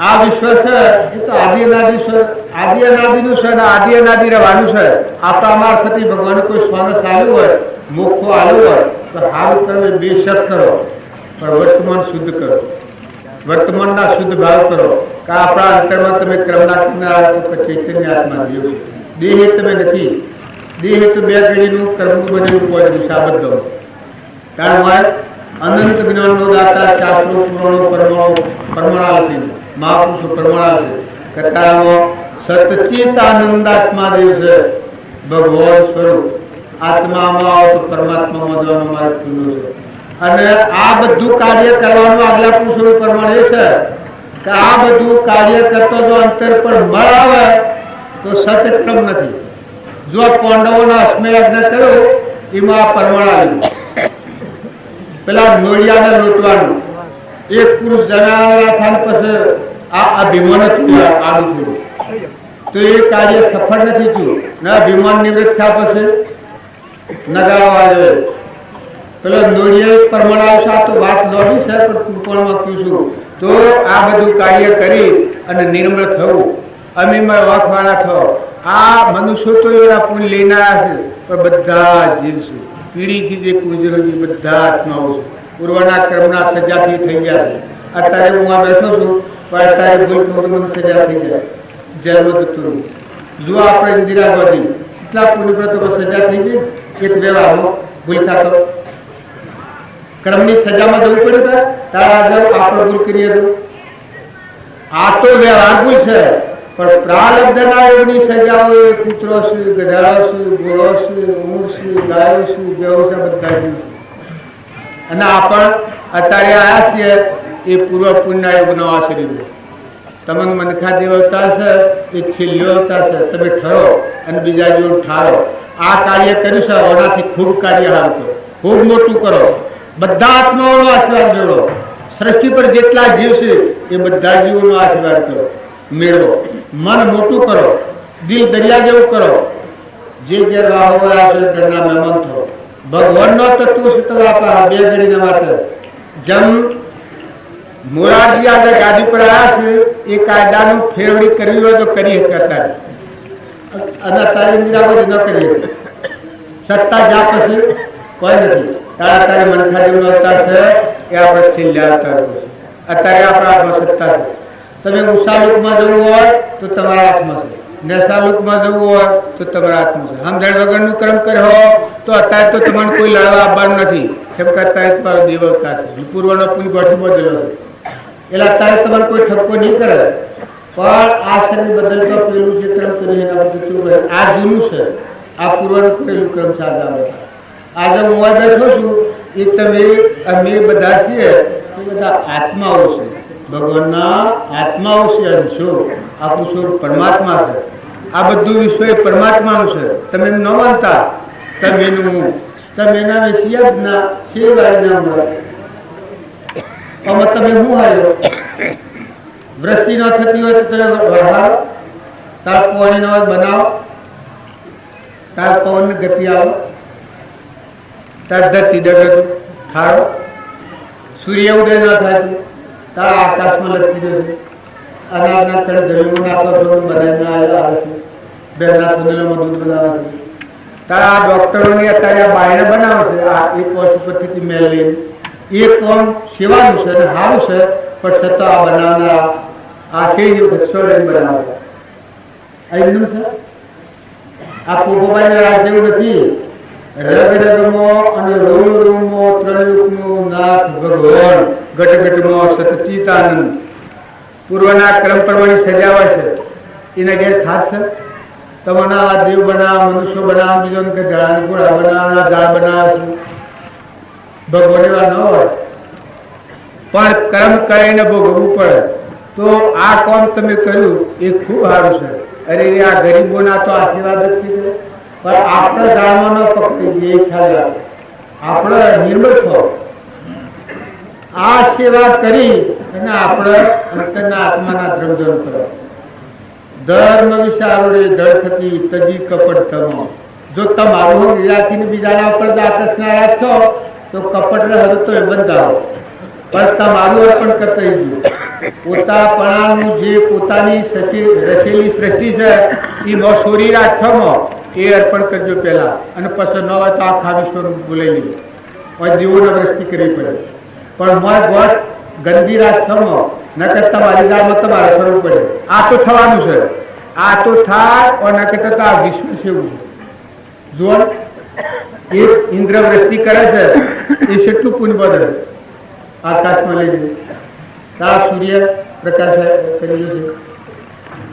આ વિશ્વ છે એ તો આદિ અનાદિ છે, આદિ અનાદિનું છે અને આદિ અનાદિ રહેવાનું છે. આપણા મારફતે ભગવાન કોઈ સ્વાનસ આવ્યું હોય, મોક્ષો આવ્યું હોય તો સારું તમે બેશક કરો, પણ વર્તમાન શુદ્ધ કરો, વર્તમાનના શુદ્ધ ભાવ કરો. કે આપણા અંતરમાં તમે ક્રમના કિનારા ચૈતન્ય આત્મા જીવ, દેહ તમે નથી. દેહ તો બે ઘડીનું કર્મનું બનેલું કોઈ શાબદ્ધ. કારણ હોય અનંત જ્ઞાનનો દાતા, શાસ્ત્રો પુરાણો પરમાણાલથી મહાપુરુષો પરમાણાલ છે. કથામાં સતચિત આનંદાત્મા દેવ છે, ભગવાન સ્વરૂપ. આત્મામાં આવો તો પરમાત્મામાં જવાનો માર્ગ ખુલ્લો છે. અને આ બધું કાર્ય કરવાનું આગલા પુરુષોનું પ્રમાણ એ છે કે આ બધું કાર્ય કરતો જો અંતર પર મળ આવે તો સતક્રમ નથી. જો પાંડવોના અશ્વયજ્ઞ કર્યો એમાં પરમાણ આવ્યું, પેલા નોળિયાને લૂંટવાનું એક પુરુષ જણાવેલા થાન પછી આ અભિમાન આડું થયું તો એ કાર્ય સફળ નથી થયું. ને અભિમાન નિવૃત્ત થયા પછી નગારા વાગે પેલો નોળિયા પરમાણ આવશે. આ તો વાત લોડી છે પણ ટૂંકમાં કહીશું તો આ બધું કાર્ય કરી અને નિર્મળ થવું, અમીમાં વાંખવાળા થવો. આ મનુષ્યો તો એના પુણ્ય લઈને આવ્યા છે, પણ બધા જીવ છે. પીઢીથી જે પૂજરો બધા આત્માઓ છે, પૂર્વના કર્મના સજાથી થઈ ગયા છે. અત્યારે હું આ બેઠો છું પણ અત્યારે ભૂલ પૂર્વની સજા થઈ જાય, જન્મ જતું. જો આપણે ઇન્દિરા ગાંધી કેટલા પુણ્ય તો સજા થઈ ગઈ, એક વ્યવહારમાં ભૂલ ખાતો કર્મની સજામાં જવું પડે. તારા આગળ આપણે ભૂલ કરીએ તો આ તો વ્યવહાર ભૂલ છે, પણ પ્રારબ્ધના યોગની સજાઓ એ કૂતરો છે, ગધાડો છે, ઘોડો છે, ઊંટ છે, ગાયો છે, ગયો છે, બધા જીવ છે. અને આપણ અત્યારે આવ્યા છીએ એ પૂર્વ પુણ્ય યોગનો આશીર્વાદ. તમને મનખા દેવ અવતાર છે એ છેલ્લો અવતાર છે. તમે ઠરો અને બીજા જેવું ઠારો. આ કાર્ય કર્યું છે એનાથી ખૂબ કાર્ય સારું કરો, ખૂબ મોટું કરો. બધા આત્માઓનો આશીર્વાદ જોડો. સૃષ્ટિ પર જેટલા જીવ છે એ બધા જીવોનો આશીર્વાદ કરો, મેળવો. મન મોટું કરો, દિલ દરિયા જેવું કરો. જે જે રાહો છે ઘરના મહેમાન થો. ભગવાનનો તત્વ સૂત્ર આપણા બે ઘડીના માટે. જેમ મોરારજી આગળ ગાદી પર આવ્યા છે એ કાયદાનું ફેરવણી કરવી હોય તો કરી શકતા અને અત્યારે નિરાવત ન કરી સત્તા જ્યાં પછી કોઈ નથી. અત્યારે મનખાદેવનો અવતાર છે એ આપણે છેલ્લે અવતાર છે. અત્યારે આપણા હાથમાં સત્તા છે. તમે ઉષાલુકમાં જવું હોય તો તમારા હાથમાં છે, નેસાલુકમાં જવું હોય તો તમારા હાથમાં છે. સમજણ વગરનું કર્મ કર્યો તો અત્યારે તો તમને કોઈ લડવા આપવાનું નથી, કેમ કે અત્યારે તમારો દેવ અવતાર છે. પૂર્વનો પુલ ગોઠવો જેલો છે એટલે અત્યારે તમારે કોઈ ઠપકો નહીં કરે. પણ આ શરીર બદલતો પેલું જે કર્મ કર્યું એના બધું આ જૂનું છે, આ પૂર્વનું કરેલું કર્મ છે. આજે હું બેઠો છું એ તમે અમે બધા છીએ એ બધા આત્માઓ છે, ભગવાનના આત્માઓ છે, અંશો. આપણું સ્વરૂપ પરમાત્મા છે. આ બધું વિશ્વ એ પરમાત્માનું છે. તમે એમ ન માનતા, તમે એના વિશે જ ના સેવાય ના મળે. આમાં તમે શું આવ્યો? વૃષ્ટિ ન થતી હોય તો તમે વહાવો, તાર પવન બનાવો, તાર પવન ગતિ આવો, તાર ધરતી ડગર ઠારો, સૂર્ય ઉદય ન થાય તાર આકાશમાં લટકી જશે. અનાજના તળે જમીન નાખો બનાવીને આવે છે, બેના સુંદરમાં દૂધ બનાવે છે. તારા આ ડોક્ટરોની અત્યારે આ બાયણે બનાવે છે, આ એક વર્ષ ઉપરથી મેળ લઈને એ કોણ સેવાનું છે અને સારું છે, પણ છતાં આ બનાવનાર આ કેવી વૃક્ષો લઈને બનાવે આ એમનું છે. આ પોપોભાઈ રાજ જેવું નથી. રગરગમાં અને રોમમાં ત્રણયુગનું નાથ ભગવાન ઘટઘટમાં સતચિતાનંદ પૂર્વના ક્રમ પ્રમાણે સજાવાય છે. એને ઘેર ખાસ છે. તમારા દેવ બનાવ, મનુષ્ય બનાવ, બીજો કે ઘોડા બનાવના ઝાડ બનાવે છે. ભગવાન એવા ન હોય, પણ કર્મ કરીને ભોગવવું પડે. તો આ કામ તમે કર્યું એ ખૂબ સારું છે. અરે આ ગરીબોના તો આશીર્વાદ જ છે, પણ આપણે જાણવા ન પકડી એ ખ્યાલ રાખે. આપણે નિર્મળ છો. આ સેવા કરી અને આપણે અંતરના આત્માના દ્રવ્યન કરો. ધર્મ વિચારોડે ધડ થકી તજી કપટ થમો. જો તમારું લીલાથી બીજાના ઉપર આકર્ષણા રાખશો તો કપટ રહે તો એ બંધાવો, પણ તમારું અર્પણ કરતા ગયું. પોતાપણાનું જે પોતાની રચેલી સૃષ્ટિ છે એ સોરી રાખવામાં એ અર્પણ કરજો પહેલા, અને પછી ન હોય તો આખા વિશ્વ બોલાવી લીધું હોય જીવોને વૃષ્ટિ કરવી પડે. પણ મોય ગોઠ ગંદી રાખવામાં ન કરતા મારી ગામમાં તમારે કરવું પડે. આ તો થવાનું છે, આ તો થાય. ન કરતા આ વિશ્વ છે એવું જો એક ઇન્દ્ર વૃષ્ટિ કરે છે એ કેટલું પુણ્ય બદલે આકાશમાં લઈ જાય. તા સૂર્ય પ્રકાશ કરેલો છે,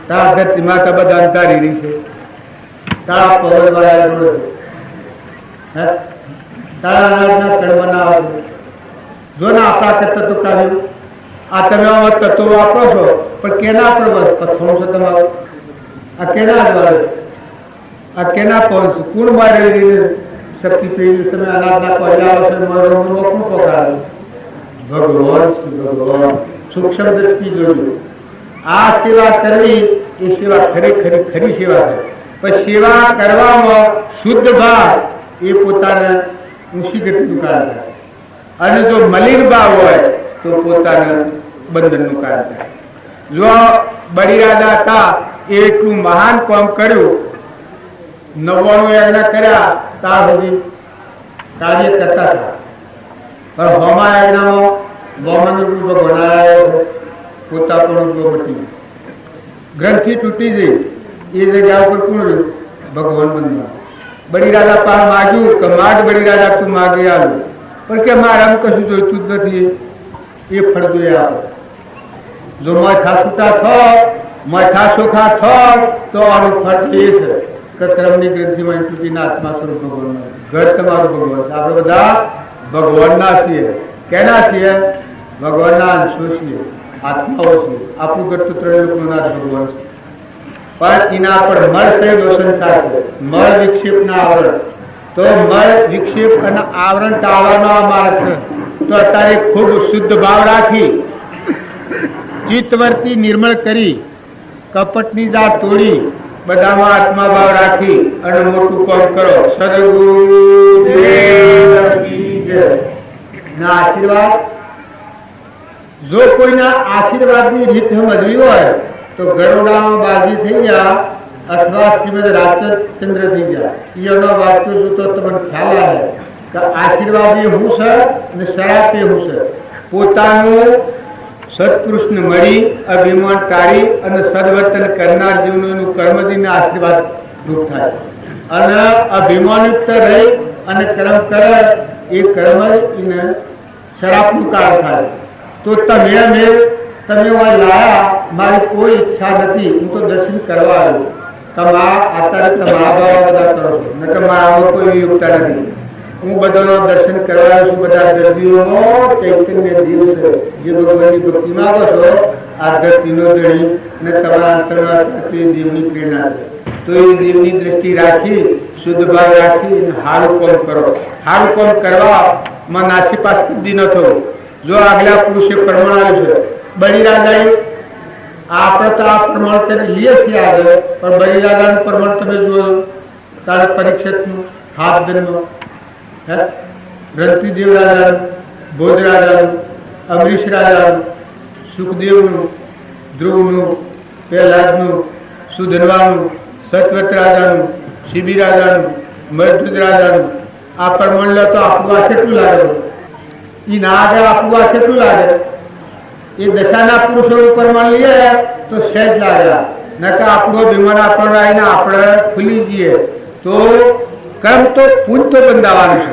તા ધરતી માતા બધા અંતારી રહી છે, તા પવન વાળા રોડ છે, તારા અનાજના તળ બનાવે છે. જો ને આપણા કરતા તો કાઢ્યું. આ તમે તત્વો વાપરો છો, પણ કેના પ્રબંધ પથ્થરો છે તમારું? આ કેના દ્વારે? આ કેના પવન છે? કુણ મારેલી શક્તિ પેલી તમે અનાજના પહેલા છે કોણ પકડાવે? ભગવાન ભગવાન સૂક્ષ્મ દ્રષ્ટિ જોયું. આ સેવા કરવી એ સેવા ખરેખર ખરી સેવા છે. પણ સેવા કરવામાં શુદ્ધ ભાવ એ પોતાને ઊંચી ગતિનું કારણ થાય, અને જો મલિન ભાવ હોય તો પોતાને બંધનનું કારણ થાય. જો બળીરાજા હતા એ એટલું મહાન કામ કર્યું, 99 યજ્ઞ કર્યા ત્યાં સુધી કાર્ય કરતા હતા. પણ હોમા યજ્ઞમાં વોમનનું રૂપ બનાવ્યો, પોતા પણ મટી ગ્રંથિ તૂટી ગઈ. એ જગ્યા ઉપર કોણ રહ્યું? ભગવાન બનવા. બળીરાજા પાસે માગ્યું કે માગ બળીરાજા તું માગી આવ્યું, પણ કે મારે કશું જોઈતું જ નથી, એ ફળ જોઈએ આપો. જો માઠા છૂટા થો, માઠા ચોખા થો તો આનું ફળ એ છે કે કર્મની ગ્રંથિમાં તૂટીને આત્મા સ્વરૂપ ભગવાન. ઘર તમારું ભગવાન. આપણે બધા ભગવાનના છીએ. કેના છીએ? ભગવાનના અંશો છીએ, આત્માઓ છીએ. આપણું ઘર તો ત્રણલોકનો નાથ ભગવાન છે. પણ એના પર મળ થયેલો સંસાર છે, મળ વિક્ષેપ ના આવરણ. તો મળ વિક્ષેપ અને આવરણ ટાળવાનો આ માર્ગ છે. તો અત્યારે ખૂબ શુદ્ધ ભાવ રાખી, ચિત્તવર્તી નિર્મળ કરી, કપટની જાત તોડી, બધામાં આત્મા ભાવ રાખી અને મોટું કામ કરો. સદગુરુ ના આશીર્વાદ. જો કોઈના આશીર્વાદની રીત સમજવી હોય તો ગરુડામાં બાજી થઈ ગયા અથવા શ્રીમદ રાજચંદ્ર થઈ ગયા. એનો વાક્ય જો તો તમને ખ્યાલ આવે કે આશીર્વાદ એ હું છે અને શરાપ એ હું છે. પોતાનું સત્પુરુષને મળી અભિમાન કાઢી અને સદવર્તન કરનાર જીવનનું કર્મજીને આશીર્વાદ રૂપ થાય. અને અભિમાનયુક્ત રહી અને કર્મ કરે એ કર્મ એને શરાપનું કારણ થાય. તો તમે લાયા, મારી કોઈ ઈચ્છા નથી, હું તો દર્શન કરવા આવ્યો. અત્યારે તમારા ભાવ બધા કરો છો, નકર મારામાં કોઈ યોગતા નથી. હું બધાનો દર્શન કરવા છું, બધા દર્દીઓનો ચૈતન્ય દેવ છે. જે ભગવાનની ભક્તિ માંગો છો આ ધરતીનો ધણી અને તમારા અંતરમાં તે દેવની પ્રેરણા છે. તો એ દેવની દ્રષ્ટિ રાખી શુદ્ધ ભાવ રાખી હારું કામ કરો. હારું કામ કરવામાં નાસીપાસ બુદ્ધિ ન થવું. જો આગલા પુરુષે પ્રમાણ આવ્યું છે બલિરાજાએ આપણે તો આ પ્રમાણ કરી લઈએ છીએ આગળ, પણ બલિરાજાનું પ્રમાણ તમે જુઓ તારે પરીક્ષિતનું હાથ જન્મ રણતીદેવ રાજાનું, ભોજ રાજાનું, અમરીશ રાજાનું, સુખદેવનું, ધ્રુવનું, પ્રહલાદનું, સુધન્વાનું, સત્વત રાજાનું, શિબી રાજાનું, મરધુજ રાજાનું આ પ્રમાણ લો તો આપણું આ કેટલું લાગે? એ ના આગળ આપણું આ કેટલું લાગે? એ દશાના પુરુષોનું પ્રમાણ લઈએ તો સહેજ લાગે, નકર આપણો વિમાન આપણને આવીને આપણે ખુલી જઈએ. તો કર્મ તો પુણ્ય તો બંધાવાનું છે,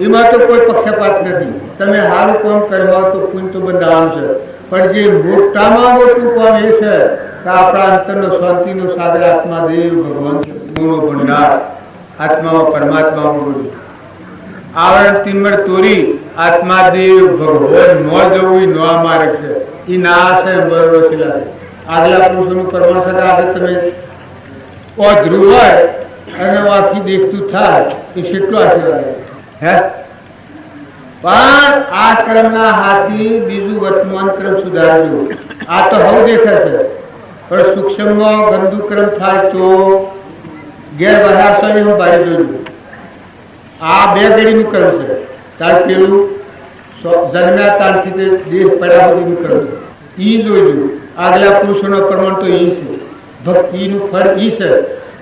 એમાં તો કોઈ પક્ષપાત નથી. તમે સારું કામ કરવા તો પુણ્ય તો બંધાવાનું છે, પણ જે મોટામાં મોટું કામ એ છે કે આપણા અંતરનો શાંતિનો સાગર આત્માદેવ ભગવાન ગુણો ભંડાર આત્મામાં પરમાત્મા ગુરુ આવરણ તિમર તોરી આત્માદેવ ભગવાન ન જવું ન માર્ગ છે. એ ના છે બરોબર છે. આગલા પુરુષોનું પ્રમાણ થતા આગળ તમે ધ્રુવ હોય અને આખી દેખતું થાય એ કેટલો આશીર્વાદ હે. પણ આ ક્રમના હાથી બીજું વર્તમાન ક્રમ સુધારજો. આ તો હવે દેખાય છે, પણ સૂક્ષ્મમાં ગંદુ ક્રમ થાય તો ગેરવહાર હું બારી જોયું. આ બે ઘડીનું કર્મ છે. તાર પેલું જન્મ્યા તારથી તે દેહ પડ્યા સુધીનું કર્મ છે. ઈ જોઈજો. આગલા પુરુષોનો પ્રમાણ તો ઈ છે, ભક્તિનું ફળ ઈ છે.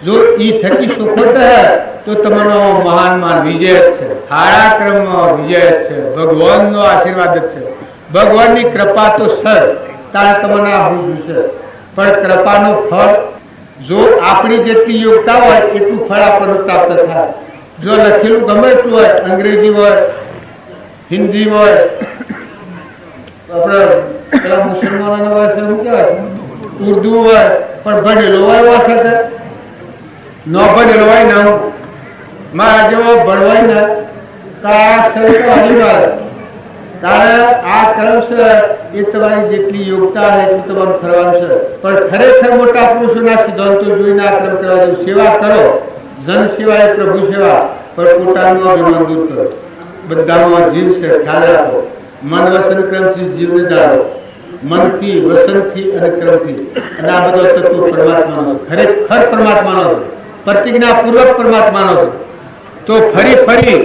જો ઈ થકી સુખો થાય તો તમારો મહાન વિજય જ છે. સારા ક્રમમાં વિજય જ છે. ભગવાનનો આશીર્વાદ જ છે. ભગવાનની કૃપા તો સર તારે તમને આવું છે, પણ કૃપાનું ફળ જો આપણી જેટલી યોગ્યતા હોય એટલું ફળ આપણને પ્રાપ્ત થાય. જો લખેલું ગમે એટલું હોય, અંગ્રેજી હોય, હિન્દી હોય, આપણે પેલા મુસલમાનો હોય છે શું કહેવાય ઉર્દુ હોય, પણ ભણેલો હોય વખતે ન ભણેલો હોય ને મારા જેવો ભણવાય ને તારે આ કર્મ છે એ તમારી જેટલી યોગ્યતા હોય એટલું તમારું ફરવાનું છે. પણ ખરેખર મોટા પુરુષોના સિદ્ધાંતો જોઈને આ કર્મ કરવા જેવું. સેવા કરો, જન સેવા એ પ્રભુ સેવા, પણ પોતાનું અભિમાન દૂર કરો. બધામાં જીવ છે, ખ્યાલ રાખો. મન વસન ક્રમથી જીવને જાળવો. મનથી, વસનથી અને ક્રમથી. અને આ બધો તત્વ પરમાત્માનો છે, ખરેખર પરમાત્માનો છે, પ્રતિજ્ઞાપૂર્વક પરમાત્માનો છે. તો ફરી ફરી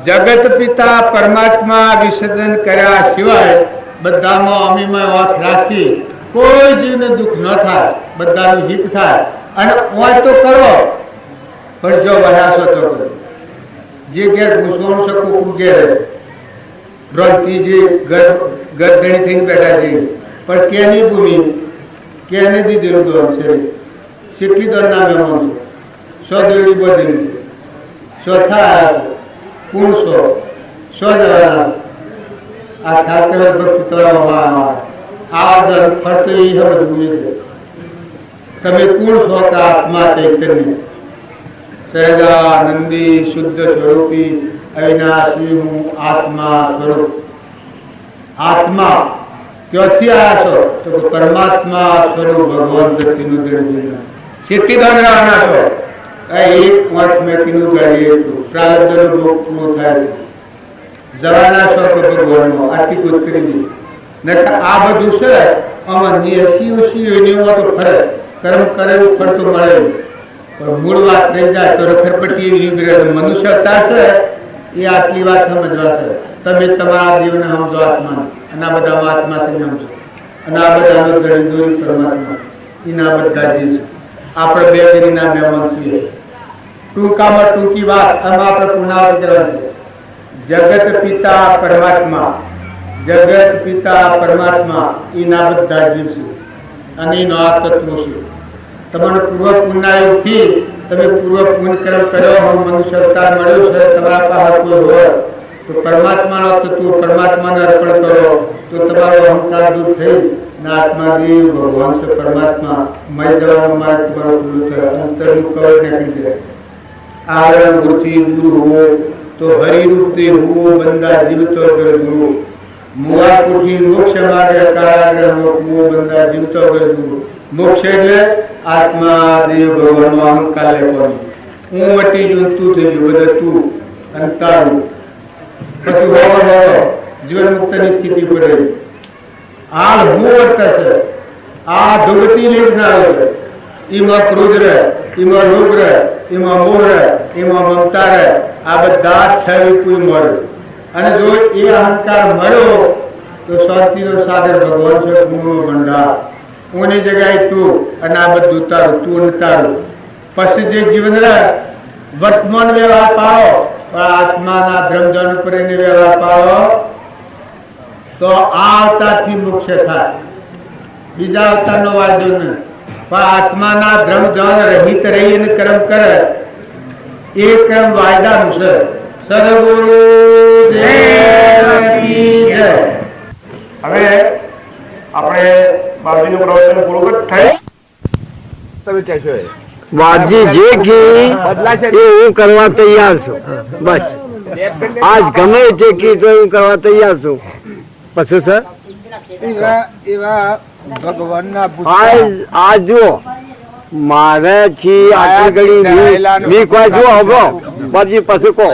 જગત પિતા પરમાત્મા વિસર્જન કર્યા સિવાય બધામાં અમીમાં વાત રાખી કોઈ જીવને દુઃખ ન થાય, બધાનું હિત થાય. અને હોય તો કરો, પણ જો વરાસો તો કરો. જે ઘેર ઘૂસવાનું છે કોક ઘેર ભ્રાંતિ જે ગરધણી થઈને બેઠા છે, પણ કેની ભૂમિ કેને દીધેલું દોર છે? કેટલી દર ના મહેમાન છે? 100 દેવડી બધી 100 થાય કુલ 100 જવાના આ ખાતે ભક્તિ કરવામાં આ દર ફરતો એ સમજવું છે. તમે કુળ છો કે આત્મા ચૈતન્ય સહેજાનંદી શુદ્ધ સ્વરૂપી અવિનાશી હું આત્મા સ્વરૂપ. આત્મા ક્યાંથી આવ્યા છો? તો પરમાત્મા સ્વરૂપ ભગવાન શક્તિનું દેવ કેટલી દાન રહેવાના છો? એક પાંચ મેકીનું ગાડીએ પ્રારબ્ધનો ભોગ પૂરો થાય જવાના છો તો ભગવાનનો આટલી કોઈ કરી દે ને. આ બધું છે અમારી 80 તો ફરે કર્મ કરે ફળ તો મળે, પણ મૂળ વાત રહી જાય તો રખડપટ્ટી એવી મનુષ્ય અવતાર છે એ આટલી વાત સમજવા છે. તમે તમારા જીવને સમજો આત્મા, અને આ બધા આત્માથી સમજો, અને આ બધાનો ગણિત પરમાત્મા એના બધા જીવ છે. આપણે બે ગરીના મહેમાન છીએ. ટૂંકામાં ટૂંકી વાત આમાં આપણે પુનરાવર્તન કરવાની છે. જગત પિતા પરમાત્મા, જગત પિતા પરમાત્મા એના બધા જીવ છે અને એનો આ તત્વો છે. તમારો પૂર્વ પુણ્યથી તમે પૂર્વ પુણ્ય કર્મ કર્યો હોય, મનુષ્ય અવતાર મળ્યો છે, તમારા પાસે કોઈ હોય તો પરમાત્માનો તત્વ પરમાત્માને અર્પણ કરો તો તમારો અહંકાર દૂર થઈ ને આત્માદેવ ભગવાન છે પરમાત્મા મય જવાનો માર્ગ તમારો ખુલ્લો થયો, અંતરનું કવર નીકળી જાય. आवरण मूर्ति दूर हो तो हरि रूप ते हुओ बंदा जीवतो कर दूर मुआ कुटी मोक्ष मार्ग काराग्रह हुओ बंदा जीवतो कर दूर मोक्ष એટલે આત્મા દેવ ભગવાનનો અહંકાર લેવાનો હું વટી જો તું થઈ બધું તું અંતારું પછી હોવાનો જીવન મુક્તની સ્થિતિ પડે આ હું વર્તશે આ દુર્ગતિ લેખનારો છે એમાં ક્રોધ રહે એમાં લોભ રહે એમાં મોહ રહે એમાં મમતા રહે આ બધા છવી કોઈ મળે અને જો એ અહંકાર મળ્યો તો શાંતિનો સાગર ભગવાન છે ગુણનો ભંડાર ઉની જગ્યાએ તું અને આ બધું તારું તું ને તારું પછી જે જીવન રહે વર્તમાન વ્યવહાર પાડો પણ આત્માના બ્રહ્મજન ઉપર એને વ્યવહાર પાડો તો આ અવતારથી મોક્ષ થાય બીજા અવતારનો વાંધો નહીં પણ આત્માના બ્રહ્મજન રહિત રહી અને કર્મ કરે એ કર્મ વાયદાનું છે સદગુરુ દેવ કી જય હવે આપણે બાપજીનું પ્રવચન પૂરું થાય તમે કહેશો બાપજી જે કે એ હું કરવા તૈયાર છું બસ આજ ગમે તે કીધું હું કરવા તૈયાર છું પછી સર એવા ભગવાનના આ જુઓ મારે છી આટલી ઘડી મી કોઈ જુઓ હવે બાપજી પછી કહો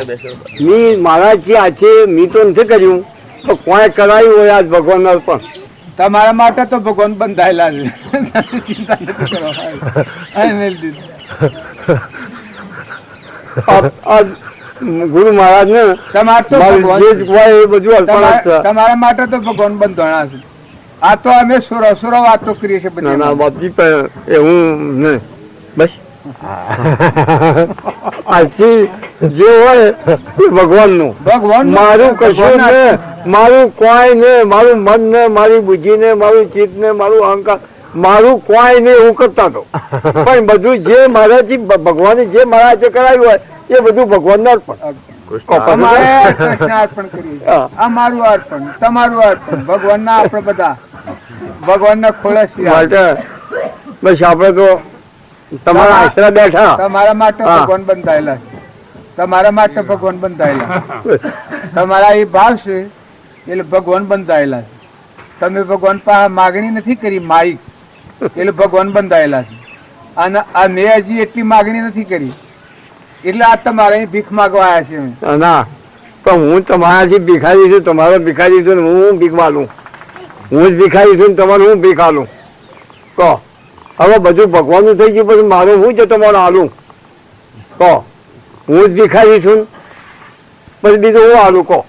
મી મારા છી આથી મી તો નથી કર્યું તો કોઈ કરાયું હોય આજ ભગવાન પણ તમારા માટે તો ભગવાન બંધાયેલા છે ચિંતા નથી કરવાની ગુરુ મહારાજ ને તમારા માટે તો ભગવાન બંધાણા છે આ તો અમે સુરો વાતો કરીએ છીએ ના બાપજી હું ને બસ આથી જે હોય એ ભગવાનનું મારું કશું ને મારું કોઈ ને મારું મન ને મારી બુદ્ધિ ને મારું ચિત્ત ને મારું અહંકાર મારું કોઈ ને હું કરતા હતો પણ બધું જે મારાથી ભગવાને જે મારા હાથે કરાયું હોય એ બધું ભગવાનને અર્પણ કરીએ આ મારું અર્પણ તમારું અર્પણ ભગવાનના આપણે બધા ભગવાનના ખોળે છીએ બસ આપણે તો તમારા આશરા બેઠા તમારા માટે ભગવાન બંધાયેલા છે તમારા માટે ભગવાન બંધાયેલા તમારા એ ભાવ છે એટલે ભગવાન બંધાયેલા છે તમે ભગવાન પાસે માગણી નથી કરી માઈક એટલે ભગવાન બંધાયેલા છે અને આ મેં હજી એટલી માગણી નથી કરી એટલે આ તમારે અહીં ભીખ માગવા આવ્યા છે ના પણ હું તમારાથી ભીખારી છું તમારો ભીખારી છું હું ભીખ માલું હું જ ભીખારી છું તમારું હું ભીખ આલું કહો હવે બધું ભગવાનનું થઈ ગયું પછી મારું હું જ તમારું આલું કહો હું જ ભીખારી છું પછી બીજું હું આલું કહો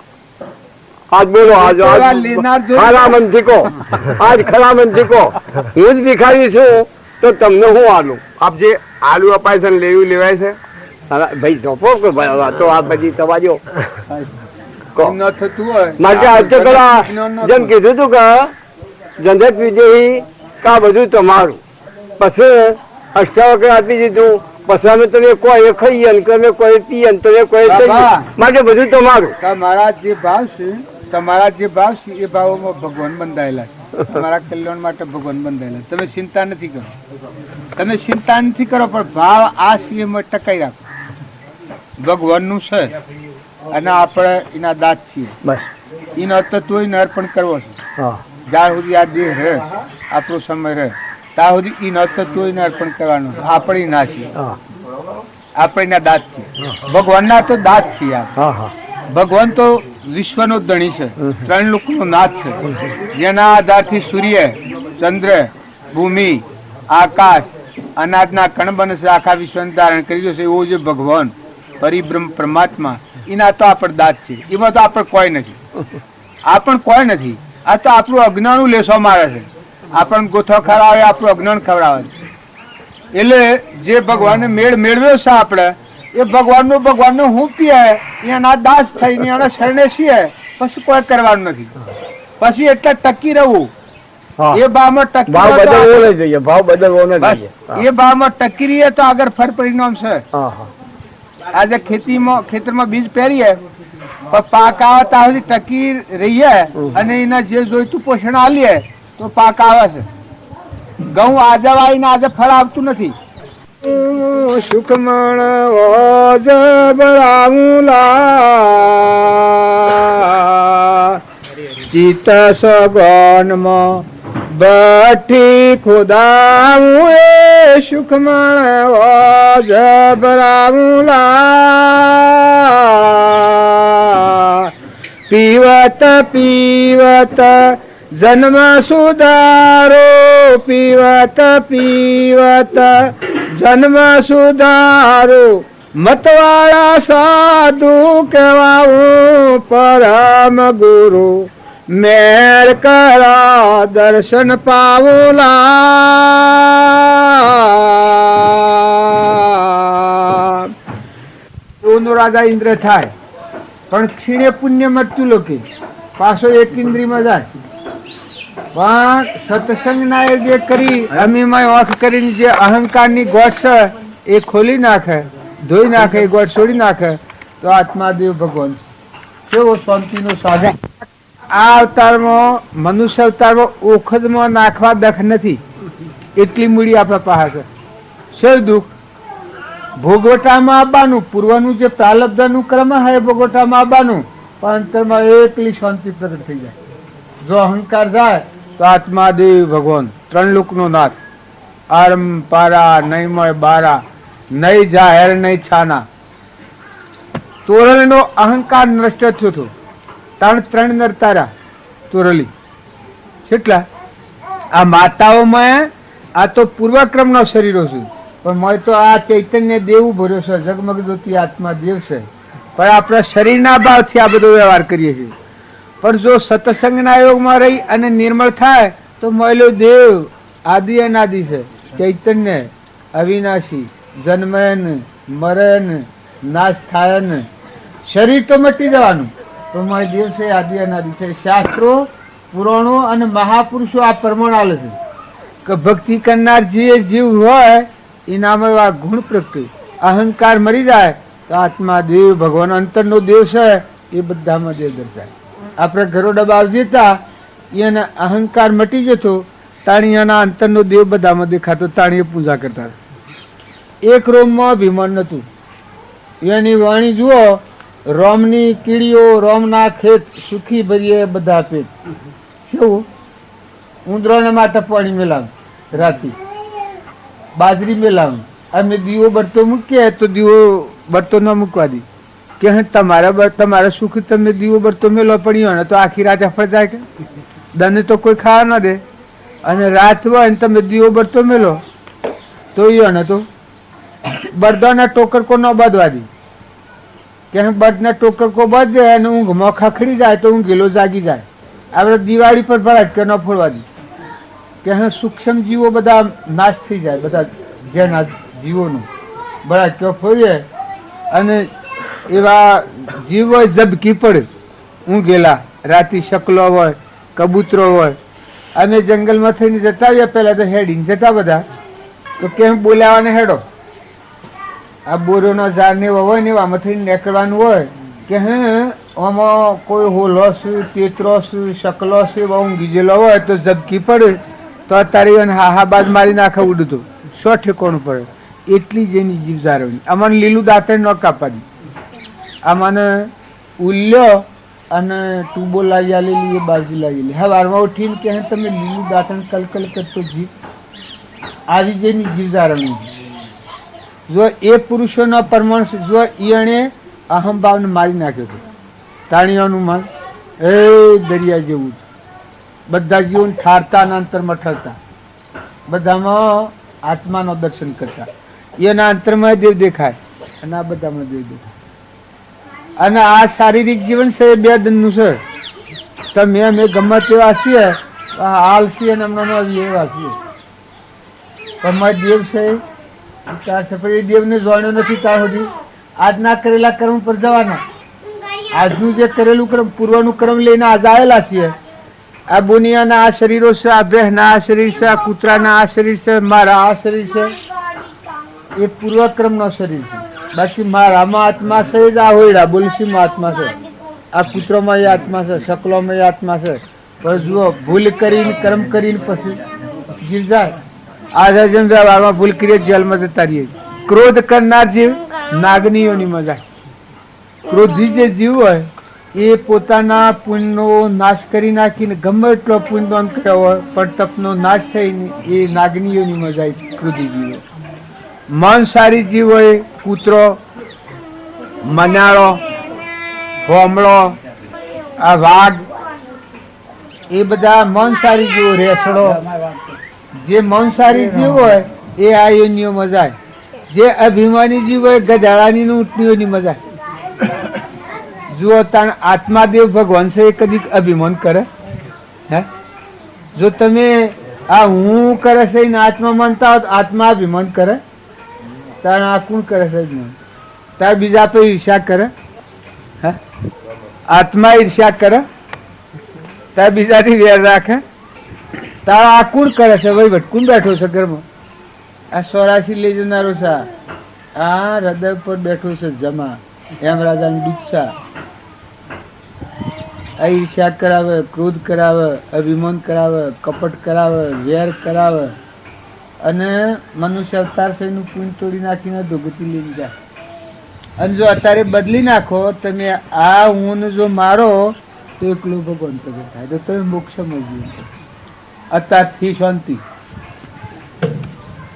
આજ બોલો આજ ખરા મનથી કહો આજ ખરા મનથી કહો હું જ ભીખારી છું તો તમને હું આલું આપ જે આલુ અપાય છે લેવું લેવાય છે ભાઈ જોપો કે ભાઈ તો આ બધી તમારી થતું હોય માટે આજે પેલા જેમ કીધું તું કે જંધક વિજયી કા બધું તમારું પછી અષ્ટાવક્ર આપી દીધું પછી અમે તમે કોઈ ખાઈએ ને તમે કોઈ પીએ ને તમે કોઈ માટે બધું તમારું તમારા જે ભાવ છે એ ભાવોમાં ભગવાન બંધાયેલા છે તમારા કલ્યાણ માટે ભગવાન બંધાયેલા તમે ચિંતા નથી કરો પણ ભાવ આ સીએમાં ટકાઈ રાખો ભગવાનનું છે અને આપણે એના દાંત છીએ બસ એનો તત્વ અર્પણ કરવો છે જ્યાં સુધી આ દેહ રહે આપણો સમય રહે ત્યાં સુધી એનો તત્વ અર્પણ કરવાનું આપણે ના છીએ આપણે એના દાંત છીએ ભગવાનના તો દાંત છીએ ભગવાન તો વિશ્વનો ધણી છે 3 લોકનો નાથ છે જેના આધારથી સૂર્ય ચંદ્ર ભૂમિ આકાશ અનાજના કણ બને છે આખા વિશ્વને ધારણ કરી છે એવો જે ભગવાન પરિબ્રહ્મ પરમાત્મા એના તો આપણે દાંત છે એમાં તો આપણે કોઈ નથી આ તો આપણું અજ્ઞાનું લેસો મારે છે આપણને ગોથો ખવડાવે આપણું અજ્ઞાન ખવડાવે છે એટલે જે ભગવાને મેળવ્યો છે આપણે એ ભગવાનનો હું પીએ એના દાસ થઈને એના શરણે છીએ પછી કોઈ કરવાનું નથી પછી એટલે ટકી રહેવું એ ભાવમાં ટકી રહીએ તો આગળ ફર પરિણામ છે આજે ખેતરમાં બીજ પહેરીએ પાક આવે ત્યાં સુધી ટકી રહીએ અને એના જે જોઈતું પોષણ આલીએ તો પાક આવે છે ઘઉં આજે વાવીને આજે ફળ આવતું નથી સુખમણ જબરામુલા ચિત્ત સગનમાં બઠી ખુદાવું એ સુખમણ જબરામુલા પીવત પીવત જન્મ સુધારો પીવત પીવત જન્મ સુધારો મતવાળા સાધુ કહેવાવું પરમ ગુરુ મેર કરા દર્શન પાવુલા નો રાજા ઇન્દ્ર થાય પણ ક્ષીણે પુણ્ય મૃત્યુ લોકે પાછો એક ઇન્દ્રિયમાં જાય પણ સત્સંગના એ જે કરી અમીમાં ઓખ કરીને જે અહંકારની ગોઠ છે એ ખોલી નાખે ધોઈ નાખે એ ગોઠ છોડી નાખે તો આત્માદેવ ભગવાન કેવો શાંતિનો સાધન આ અવતારમાં મનુષ્ય અવતારમાં ઓખદમાં નાખવા દખ નથી એટલી મૂડી આપણા પાસે છે શેર દુઃખ ભોગવટામાં આવવાનું પૂર્વનું જે પ્રાલબ્ધનું ક્રમ હોય ભોગવટામાં આવવાનું પણ અંતરમાં એકલી શાંતિ પ્રગટ થઈ જાય જો અહંકાર જાય તો આત્માદેવ ભગવાન ત્રણ લોકનો નાથ આરમ પારા નૈમય બારા નહીં જાહેર નહીં છાના તોરલનો અહંકાર નષ્ટ થયો હતો ત્રણ નરતારા તોરલી કેટલા આ માતાઓમાં આ તો પૂર્વક્રમનો શરીરો છે પણ મેં તો આ ચૈતન્ય દેવું ભર્યો છે જગમગ જ્યોતિ આત્મા દેવ છે પણ આપણા શરીરના ભાવથી આ બધો વ્યવહાર કરીએ છીએ પણ જો સત્સંગના યોગમાં રહી અને નિર્મળ થાય તો મહિલો દેવ આદિ અનાદિ છે ચૈતન્ય અવિનાશી જન્મન મરણ નાશ થાયન શરીર તો મટી જવાનું તો મય દેવ છે આદિ અનાદિ છે શાસ્ત્રો પુરાણો અને મહાપુરુષો આ પ્રમાણ આલે છે કે ભક્તિ કરનાર જે જીવ હોય એનામાં આ ગુણ પ્રગટે અહંકાર મરી જાય તો આત્મા દેવ ભગવાન અંતરનો દેવ છે એ બધામાં દેવ દર્શાય આપણે ગરોડા બાવ જતા એને અહંકાર મટી જતો તાણી એના અંતરનો દેવ બધામાં દેખાતો તાણીએ પૂજા કરતા એક રોમમાં અભિમાન નતું એની વાણી જુઓ રોમની કીડીઓ રોમના ખેત સુખી ભરીએ બધા પેટ શું ઉંદરોને માટે પાણી મેલાવું રાતી બાજરી મેલાવું અમે દીવો બરતો મૂકીએ તો દીવો બરતો ન મૂકવા દી કે તમારા સુખ તમે દીવો બરતો મેલો પડ્યો ને તો આખી રાત અફળ જાય કે દને તો કોઈ ખાવા ના દે અને રાત હોય ને તમે દીવો બરતો મેલો તો ને તો બરદાના ટોકર કો ન બાંધવા દી કે બર્ડના ટોકર કો બાંધે અને ઊંઘમાં ખખડી જાય તો ઊંઘેલો જાગી જાય આપણે દિવાળી પર ભરાટ કે ન ફોડવા દી કે સૂક્ષ્મ જીવો બધા નાશ થઈ જાય બધા જેના જીવોનું ભરાટ કે ફોડીએ અને એવા જીવ હોય ઝબકી પડે ઊંઘેલા રાતી શકલો હોય કબૂતરો હોય અમે જંગલમાં થઈને જતા આવ્યા પહેલા તો હેડીને જતા બધા તો કેમ બોલાવાને હેડો આ બોરોના ઝાડ ને હોય ને આમાં થઈને નીકળવાનું હોય કે આમાં કોઈ હોલો છે તેતરો છે શકલો છે ઊંઘી ગયેલો હોય તો ઝબકી પડે તો અત્યારે હાહાબાદ મારી નાખે ઉડતું સો ઠેકોણું પડે એટલી જ એની જીવ જાળવણી આમાં લીલું દાંતણ ન કાપવા દી આમાં ઉલ્યો અને ટૂબો લાવી આલેલી એ બાજુ લાવેલી હવે વારમાં ઉઠીને કે તમે લીલું દાંતણ કલકલ કરતો જીવ આવી જ એની જીવ જાળવણી જો એ પુરુષોના પરમાણ જો એને અહમભાવને મારી નાખ્યો હતો તાણીઓનું મન એ દરિયા જેવું બધા જીવન ઠારતા અને અંતરમાં ઠરતા બધામાં આત્માનો દર્શન કરતા એના અંતરમાં દેવ દેખાય અને આ બધામાં દેવ દેખાય અને આ શારીરિક જીવન છે એ બે દિનનું છે તમે અમે ગમે તેવા છીએ હાલ છીએ અને અમને એવા છીએ તમારે દેવ છે એ દેવને જાણ્યો નથી ત્યાં સુધી આજના કરેલા કર્મ પર જવાના આજનું જે કરેલું કર્મ પૂર્વનું કર્મ લઈને આજ આવેલા છીએ આ બુનિયાના આ શરીરો છે આ બહેના આ શરીર છે આ કૂતરાના આ શરીર છે મારા આ શરીર છે એ પૂર્વક્રમનો શરીર છે બાકી મારામાં આત્મા છે જ આ હોયડા બોલસીમાં આત્મા છે આ કૂતરોમાં એ આત્મા છે શકલોમાં એ આત્મા છે પણ જુઓ ભૂલ કરીને કર્મ કરીને પછી જીવ જાય આધા જન્મ વારમાં ભૂલ કરીએ જેલમાં જતા રહીએ. ક્રોધ કરનાર જીવ નાગનીઓની મજા. ક્રોધી જે જીવ હોય એ પોતાના પુણ્યનો નાશ કરી નાખીને ગમે એટલો પુણ્ય કર્યો હોય પણ તપનો નાશ થઈને એ નાગનીઓની મજા ક્રોધી જીવ હોય. માંસાહારી જીવ હોય કૂતરો, મનાળો, ભોમળો, આ વાઘ, એ બધા માંસાહારી જીવો. રેસડો, જે માંસાહારી જીવ હોય એ આ યોનિઓમાં જાય. જે અભિમાની જીવ હોય ગધાડાની ને ઊંટણીઓની મજા. જુઓ તાણ આત્માદેવ ભગવાન છે એ કદી અભિમાન કરે? હે? જો તમે આ હું કરે છે ને આત્મા માનતા હો તો આત્મા અભિમાન કરે? તાણ આ કોણ કરે છે? તાર બીજા પે ઈર્ષ્યા કરે? હે? આત્મા ઈર્ષ્યા કરે? તાર બીજાથી વેર રાખે? તાર આ કોણ કરે છે? વહીવટ કોણ બેઠો છે ઘરમાં? આ 84 લઈ જનારો છે. આ હૃદય પર બેઠો છે જમા એમ રાજાની દીક્ષા. આ ઈર્ષ્યા કરાવે, ક્રોધ કરાવે, અભિમાન કરાવે, કપટ કરાવે, વેર કરાવે અને મનુષ્ય અવતાર થઈને પૂન તોડી નાખીને દુગતિ લઈને જાય. અને જો અત્યારે બદલી નાખો તમે આ હું જો મારો તો એકલું ભગવાન પ્રગટ થાય તો તમે મોક્ષ મળ્યું. અત્યારથી શાંતિ.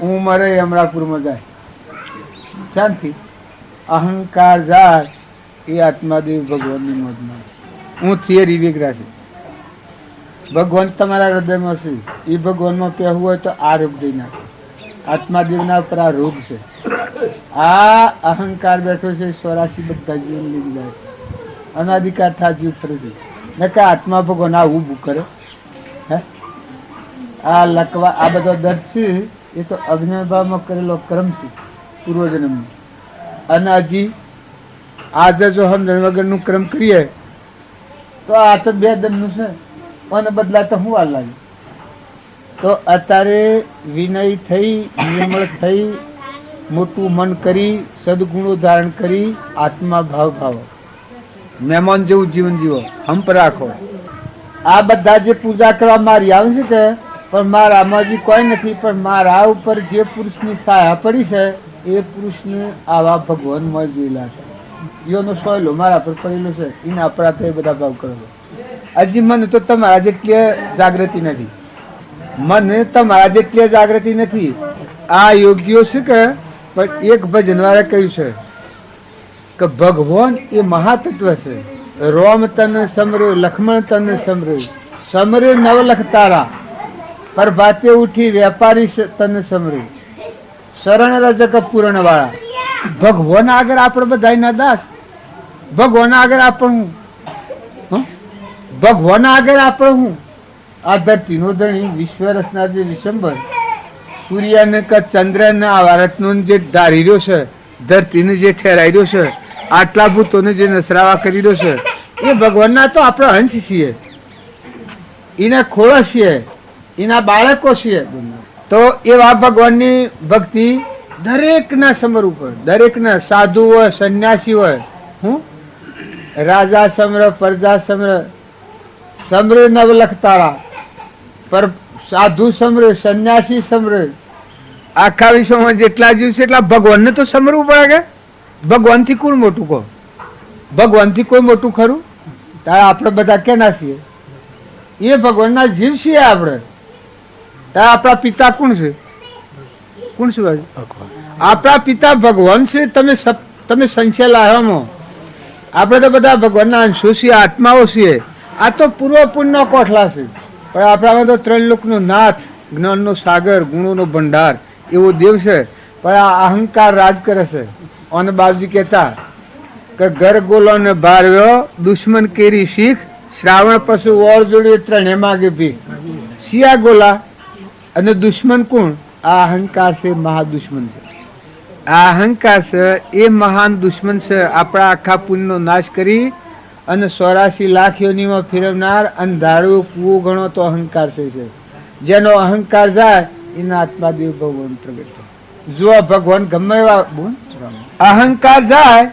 હું મરે અમરાપુરમાં જાય શાંતિ. અહંકાર જાય એ આત્માદેવ ભગવાનની મોજમાં. હું થિયરી વિગ્રહ છે. ભગવાન તમારા હૃદયમાં છે. એ ભગવાનમાં કહેવું હોય તો આ રોગ દઈ નાખે. આત્માદેવના ઉપર આ રોગ છે. આ અહંકાર બેઠો છે 84 બધા જીવન લઈ જાય. અનાધિકાર થા જીવ ફરે છે ને કે આત્મા ભગવાન આ ઊભું કરે. હે? આ લકવા આ બધો દર્દ છે એ તો અજ્ઞાનભાવમાં કરેલો કર્મ છે પૂર્વજન્મનો. અને હજી આજે જો સમજણ વગરનું કર્મ કરીએ તો આ તો 2 દંડનું છે અને બદલા તો હું વાર લાગે. તો અત્યારે વિનય થઈ, નિર્મળ થઈ, મોટું મન કરી, સદગુણો ધારણ કરી, આત્મા ભાવ ભાવો, મહેમાન જેવું જીવન જીવો, હંપ રાખો. આ બધા જે પૂજા કરવા મારી આવે છે કે પણ મારામાં હજી કોઈ નથી, પણ મારા ઉપર જે પુરુષની છાયા પડી છે એ પુરુષને આવા ભગવાનમાં જોયેલા છે. યોનો સોયલો મારા પર પડેલો છે એના અપરાધ એ બધા ભાવ કરો. હજી મને તો તમારા જેટલી જાગૃતિ નથી. મને તમારા જેટલી જાગૃતિ નથી. આ યોગીઓ છે કે પણ એક ભજન વાળા કહ્યું છે કે ભગવાન એ મહાતત્વ છે. રોમ તન સમર્યો, લક્ષ્મણ તન સમર્યો, સમર્યો નવલખ તારા, પર ભાતે ઉઠી વેપારી તન સમર્યો, શરણ રજક પૂરણ વાળા. ભગવાન આગળ આપણે બધા ના દાસ. ભગવાન આગળ આપણું ભગવાન આગળ આપણે હું આ ધરતીનો ધણી, વિશ્વ રચના જે વિશંબર, સૂર્ય ને કે ચંદ્ર ને આ ભારતનો જે ધારી રહ્યો છે, ધરતીને જે ઠેરાઈ રહ્યો છે, આટલા ભૂતોને જે નસરાવા કરી રહ્યો છે એ ભગવાનના તો આપણે અંશ છીએ, એના ખોળો છીએ, એના બાળકો છીએ. તો એવા ભગવાનની ભક્તિ દરેકના સમર ઉપર, દરેકના સાધુ હોય, સંન્યાસી હોય, હું રાજા સમર, પ્રજા સમર, સમર નવલખ તારા, પર સાધુ સમરે, સંન્યાસી સમરે, આખા વિશ્વમાં જેટલા જીવ છે એટલા ભગવાનને તો સમરવું પડે. કે ભગવાનથી કોણ મોટું કહો? ભગવાનથી કોઈ મોટું ખરું? તારે આપણે બધા કેના છીએ? એ ભગવાનના જીવ છીએ આપણે. તારે આપણા પિતા કોણ છે? કોણ છે? આપણા પિતા ભગવાન છે. તમે સંશય લાવવામાં આપણે તો બધા ભગવાનના અંશો છીએ, આત્માઓ છીએ. આ તો પૂર્વ પુણ્યનો કોઠલા છે. પણ આપણામાં તો 3 લોકનો નાથ, જ્ઞાનનો સાગર, ગુણોનો ભંડાર એવો દેવ છે. પણ આ અહંકાર રાજ કરે છે. અને બાપજી કહેતા કે ઘર ગોલો ને ભારવ્યો, દુશ્મન કેરી શીખ, શ્રાવણ પશુ ઓર જોડી 3 માગે ભી. શિયા ગોલા અને દુશ્મન કોણ? આ અહંકાર છે, મહાદુશ્મન છે. આ અહંકાર છે એ મહાન દુશ્મન છે. આપણા આખા પુણ્યનો નાશ કરી અને 84 લાખ યોનીમાં ફેરવનાર અંધારું કૂવો ગણો તો અહંકાર છે. જેનો અહંકાર જાય એના આત્માદેવ ભગવાન પ્રગટ. જો ભગવાન ગમે એવા અહંકાર જાય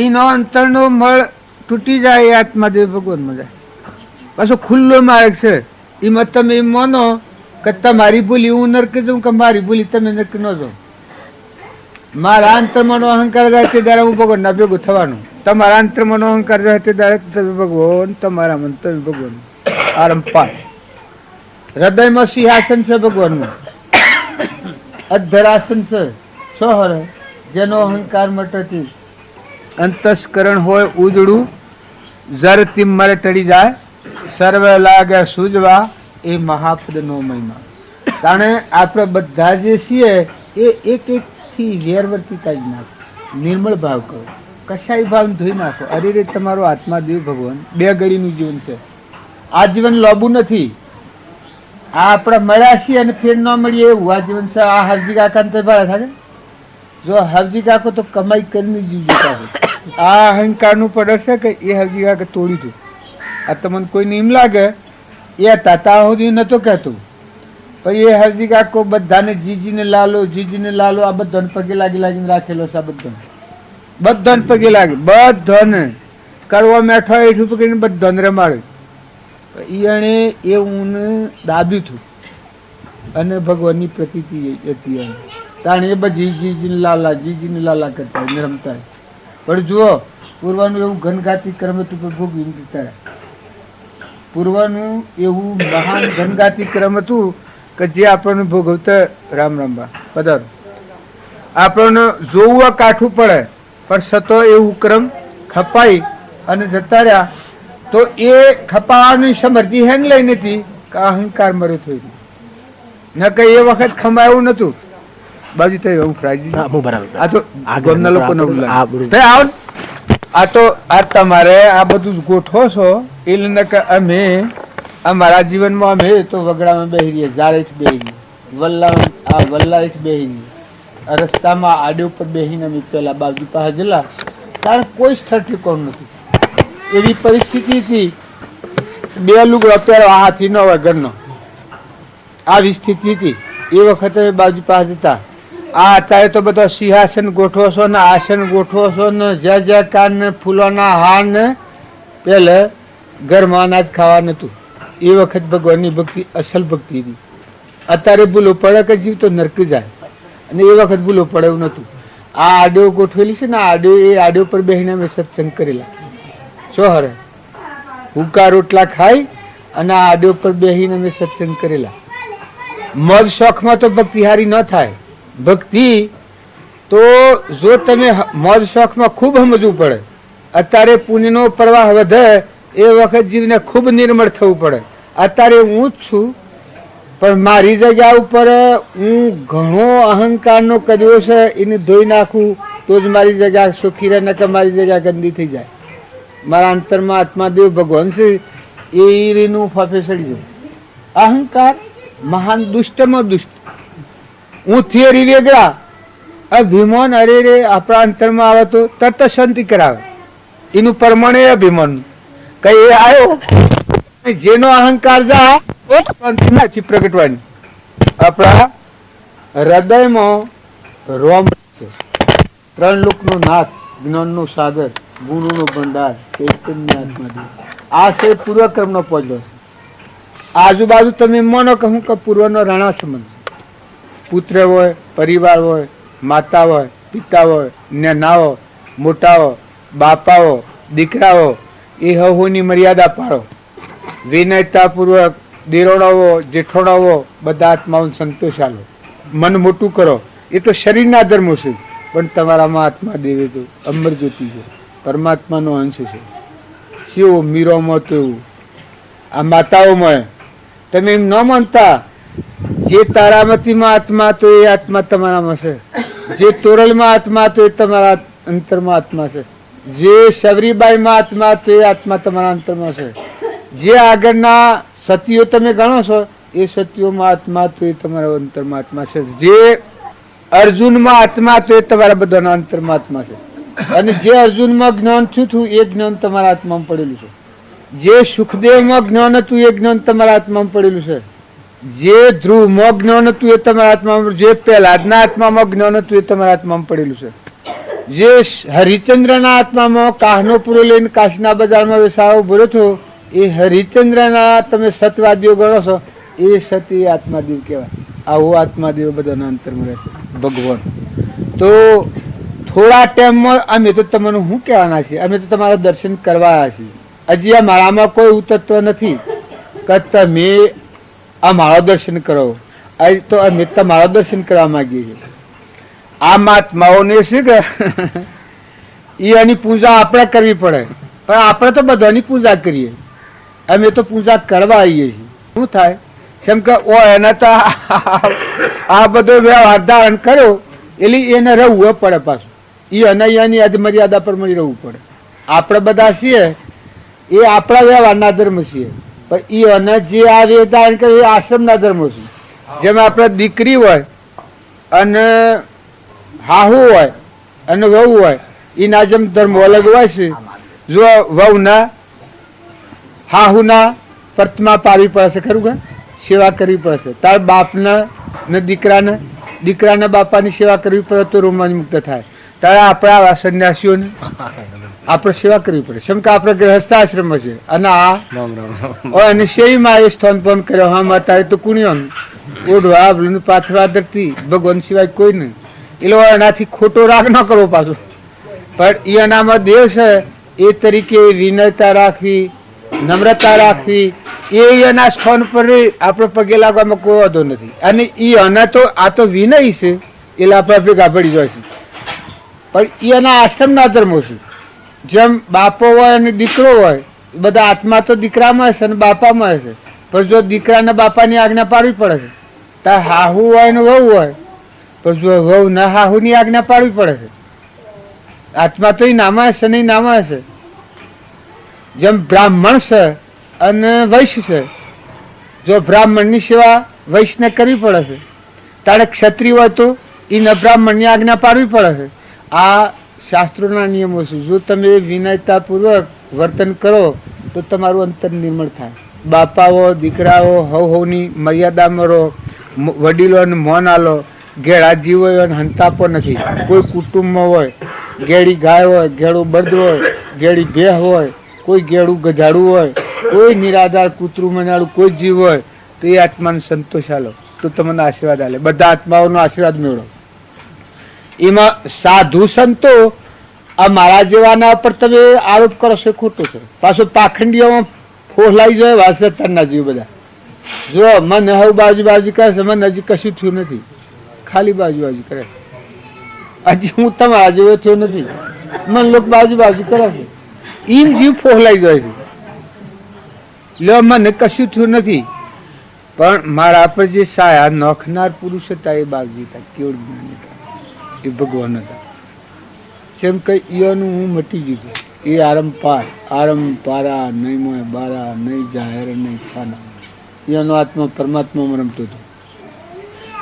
એનો અંતરનો મળ તૂટી જાય, એ આત્માદેવ ભગવાનમાં જાય. પાછો ખુલ્લો માર્ગ છે. એમાં તમે એમ માનો કે તમારી ભૂલી હું નરક જાઉં કે મારી ભૂલી તમે નરક ન જાઓ. મારા અંતરમાંનો અહંકાર જાય તે દાડે હું ભગવાનના ભેગું થવાનું. તમારા અંતરમાંનો અહંકાર જાય તે દાડે તમે ભગવાન, તમારા મન તમે ભગવાન. આરંપાર હૃદયમાં સિંહાસન છે ભગવાનનું, અધરાસન છે સોહર, જેનો અહંકાર મટતી અંતસ્કરણ હોય ઉજળું, જરતી મરે ટળી જાય, સર્વે લાગે સૂજવા, એ મહાપદનો મહિમા. કારણ આપણે બધા જે છીએ એ એક એક થી ઝેરવર્તીતા જ નાખો, નિર્મળ ભાવ કરો, કશાય ભાવ ધોઈ નાખો. અરે રે તમારો આત્મા દેવ ભગવાન 2 ઘડીનું જીવન છે. આ જીવન લોબું નથી. આ આપણે મળ્યા છીએ અને ફેર ન મળીએ એવું આ જીવન છે. આ હરજી કાકા ને ભાડા થાય. જો હરજી કાકો તો કમાઈ કરીને જીવતા છે. આ અહંકારનું પડર છે કે એ હરજી કાકા તોડી દઉં. આ તમને કોઈને એમ લાગે એ તાતા સુધી નતો કહેતું, પણ એ હરજી કાકો બધાને જીજીને લાલો આ બધાને પગે લાગીને રાખેલો છે. આ બધાને પગે લાગે, બધાને કરવા મેઠો એઠું પકડીને બધાને રમાડે. એને એ ઊન દાબ્યું હતું અને ભગવાનની પ્રતીતિ હતી. કારણ એ બધી જીજીને લાલા કરતા હોય, રમતા હોય. પણ જુઓ પૂર્વાનું એવું ઘનઘાતી કર્મ હતું પણ ભોગવી દીધા. પૂર્વનું એવું મહાન ઘનઘાતી ક્રમ હતું કે જે આપણને ભોગવતા. રામ રામબા પધારો. આપણને જોવું કાઠું પડે પણ સતો એવું ક્રમ ખપાઈ અને જતા રહ્યા. તો એ ખપાવાની સમૃદ્ધિ હેન લઈ નથી કે અહંકાર મરે થઈ ન કે એ વખત ખમાયું નતું. બાજુ થઈ હું ફ્રાજી આ તો ગામના લોકોને આ તો આ તમારે આ બધું ગોઠવો છો એટલે કે અમે અમારા જીવનમાં અમે તો વગડામાં બેહી રહીએ, ઝાડેથી બેહી રહીએ, વલ્લાથી બેહી રહીએ, રસ્તામાં આડે ઉપર બેહીને અમે પેલા બાજુ પાસે જલા. કારણ કોઈ સ્થળ ઠીકોણ નથી. એવી પરિસ્થિતિ હતી 2 લુગડા પહેરવા હાથી ન હોય ઘરનો, આવી સ્થિતિ હતી એ વખતે બાજુ પાસે હતા. આ અત્યારે તો બધા સિંહાસન ગોઠવો છો ને આસન ગોઠવો છો ને જ્યાં કાન ને ફૂલોના હાર ને પેલે ઘરમાં અનાજ ખાવા નતું. એ વખત ભગવાનની ભક્તિ અસલ ભક્તિ હતી. અત્યારે ભૂલો પડે કે જીવ તો નરક જાય, અને એ વખત ભૂલો પડે એવું નતું. આ આડો ગોઠવેલી છે ને આડો પર બેસીને અમે સત્સંગ કરેલા. શું હરે હુકા રોટલા ખાઈ અને આ આડો પર બેસીને અમે સત્સંગ કરેલા. મધ શોખમાં તો ભક્તિ હારી ન થાય. ભક્તિ તો જો તમે મોજ શોખમાં ખૂબ સમજવું પડે. અત્યારે પુણ્યનો પ્રવાહ વધે એ વખત જીવને ખૂબ નિર્મળ થવું પડે. અત્યારે હું જ છું પણ મારી જગ્યા ઉપર હું ઘણો અહંકારનો કર્યો છે, એને ધોઈ નાખું તો જ મારી જગ્યા સુખી રહે, ન કે મારી જગ્યા ગંદી થઈ જાય. મારા અંતરમાં આત્માદેવ ભગવાન છે એ રીનું ફાફે સડી જાય. અહંકાર મહાન દુષ્ટમાં દુષ્ટ. હું થિયરી વેગળા અભિમાન અરે રે આપણા અંતરમાં આવે તો તરત શાંતિ કરાવે. એનું પરમાણે અભિમાન કઈ એ આવ્યો જેનો અહંકાર જાય શાંતિ નથી પ્રગટવાની. આપણા હૃદયમાં રોમ છે. 3 લોકનો નાથ, જ્ઞાનનો સાગર, ગુણોનો ભંડાર, આ છે પૂર્વક્રમનો પોજડો. આજુબાજુ તમે માનો કે હું પૂર્વનો રાણા સંબંધ. પુત્ર હોય, પરિવાર હોય, માતા હોય, પિતા હોય, નાના મોટા બાપાઓ, દીકરાઓ, એ હવોની મર્યાદા પાડો. વિનયતાપૂર્વક દેરોડાવો, જેઠોડાવો, બધા આત્માઓને સંતોષ આલો. મન મોટું કરો. એ તો શરીરના ધર્મો છે, પણ તમારામાં આત્મા દેવે તો અમર જ્યોતિ છે, પરમાત્માનો અંશ છે. શિવ મીરોમાં તો એવું. આ માતાઓમાં તમે એમ ન માનતા. જે તારામતીમાં આત્મા તો એ આત્મા તમારામાં છે. જે તોરલમાં આત્મા તો એ તમારા અંતરમાં આત્મા છે. જે શબરીબાઈમાં આત્મા તો એ આત્મા તમારા અંતરમાં છે. જે આગળના સતીઓ તમે ગણો છો એ સતીઓમાં આત્મા તો એ તમારા અંતરમાં આત્મા છે. જે અર્જુનમાં આત્મા તો એ તમારા બધાના અંતરમાં આત્મા છે. અને જે અર્જુનમાં જ્ઞાન થયું હતું એ જ્ઞાન તમારા આત્મામાં પડેલું છે. જે સુખદેવમાં જ્ઞાન હતું એ જ્ઞાન તમારા આત્મામાં પડેલું છે. જે ધ્રુવમાં જ્ઞાન હતું એ તમારા આત્મામાં, જે પ્રહલાદના આત્મામાં જ્ઞાન હતું એ તમારા આત્મામાં પડેલું છે. જે હરિચંદ્રના આત્મામાં કાહનો પૂરો લઈને કાશીના બજારમાં વેસાવો ભર્યો હતો એ હરિચંદ્રના તમે સતવાદીઓ ગણો છો એ સતી આત્માદેવ કહેવાય. આવો આત્માદેવ બધાના અંતરમાં રહેશે ભગવાન. તો થોડા ટાઈમમાં અમે તો તમને શું કહેવાના છીએ, અમે તો તમારા દર્શન કરવાના છીએ. હજી આ મારામાં કોઈ એવું તત્વ નથી કે તમે અમારા દર્શન કરો. તો અમે તમારા દર્શન કરવા માંગીએ છીએ. આ મહાત્માઓને છે કે એની પૂજા આપણે કરવી પડે, પણ આપણે તો બધાની પૂજા કરીએ. અમે તો પૂજા કરવા આવીએ છીએ. શું થાય કેમ કે ઓ એને તો આ બધો વ્યવહાર ધારણ કર્યો એટલે એને રહેવું પડે પાછું. એ અનૈયાની અધમર્યાદા પર મળી રહેવું પડે. આપણે બધા છીએ એ આપણા વ્યવહારના ધર્મ છીએ, પણ એ અને જે આ ધારણ કરે એ આશ્રમના ધર્મો છે. જેમ આપણે દીકરી હોય અને હાહુ હોય અને વહુ હોય, એના જેમ ધર્મ અલગ હોય છે. જો વહુના હાહુના પ્રતિમા પાડવી પડશે, ખરું કે સેવા કરવી પડશે. તાર બાપના ને દીકરાના બાપાની સેવા કરવી પડે તો રોમાન મુક્ત થાય. તારે આપણે આવા સંન્યાસીઓને આપણે સેવા કરવી પડે. કેમ કે આપણે ગ્રહસ્થાશ્રમ છે અને આ અને શેરીમાં એ સ્થાન પણ કર્યો. હા માતા તો કુણિયાનું ઓઢવા આબલું પાથરા ધરતી ભગવાન સિવાય કોઈ નહીં. એ લોકો એનાથી ખોટો રાગ ન કરવો પાછો. પણ એ એનામાં દેવ છે એ તરીકે વિનયતા રાખવી, નમ્રતા રાખવી, એ એના સ્થાન પર આપણે પગે લાગવામાં કોઈ વાંધો નથી. અને એ આના તો આ તો વિનય છે એટલે આપણે ભેગા પડી જાય છે. પણ એના આશ્રમના ધર્મો છે. જેમ બાપો હોય અને દીકરો હોય, બધા આત્મા તો દીકરામાં છે અને બાપામાં છે. પણ જો દીકરાના બાપાની આજ્ઞા પાડવી પડે છે, તો હાહુ હોય ને વહુ હોય, પણ જો વહુ ના હાહુની આજ્ઞા પાડવી પડે છે. આત્મા તો એ નામાં છે નહીં નામાં છે. જેમ બ્રાહ્મણ છે અને વૈશ્ય છે, જો બ્રાહ્મણની સેવા વૈશ્યને કરવી પડે છે, તારે ક્ષત્રિય હોય તો એને બ્રાહ્મણની આજ્ઞા પાડવી પડે છે. આ શાસ્ત્રોના નિયમો છે. જો તમે વિનયતાપૂર્વક વર્તન કરો તો તમારું અંતર નિર્મળ થાય. બાપાઓ દીકરાઓ હવની મર્યાદામાં રહો, વડીલોને મોન આલો. ઘેડા જીવ હોય અને હંતાપો નથી. કોઈ કુટુંબમાં હોય, ઘેડી ગાય હોય, ઘેડું બળદ હોય, ઘેડી ભેહ હોય, કોઈ ઘેડું ગધાડું હોય, કોઈ નિરાધાર કૂતરું મનાડું કોઈ જીવ હોય, તો એ આત્માને સંતોષ આલો તો તમને આશીર્વાદ આલે. બધા આત્માઓનો આશીર્વાદ મેળવો. એમાં સાધુ સંતો આ મારા જેવાના પર તમે આરોપ કરો છો ખોટો છે. પાછો પાખંડીઓમાં ફોલાઈ જાય વાસતાના જીવ બધા. જો મને હવે બાજુ કરે છે, મને હજી કશું થયું નથી, ખાલી બાજુ કરે. હજી હું તમારા જેવો થયો નથી, મને લોકો બાજુ કરે છે. એમ જીવ ફોલાઈ જાય છે. લો મને કશું થયું નથી, પણ મારા પર જે સાયા નોખનાર પુરુષ હતા એ બાપજી હતા. કેવળ જ્ઞાની હતા, એ ભગવાન હતા. જેમ કઈ ઈયોનું હું મટી ગયું. એ આરંપારા નહીં મોય બારા નહીં જાહેર નહીં છાના. એનો આત્મા પરમાત્મામાં રમતો હતો.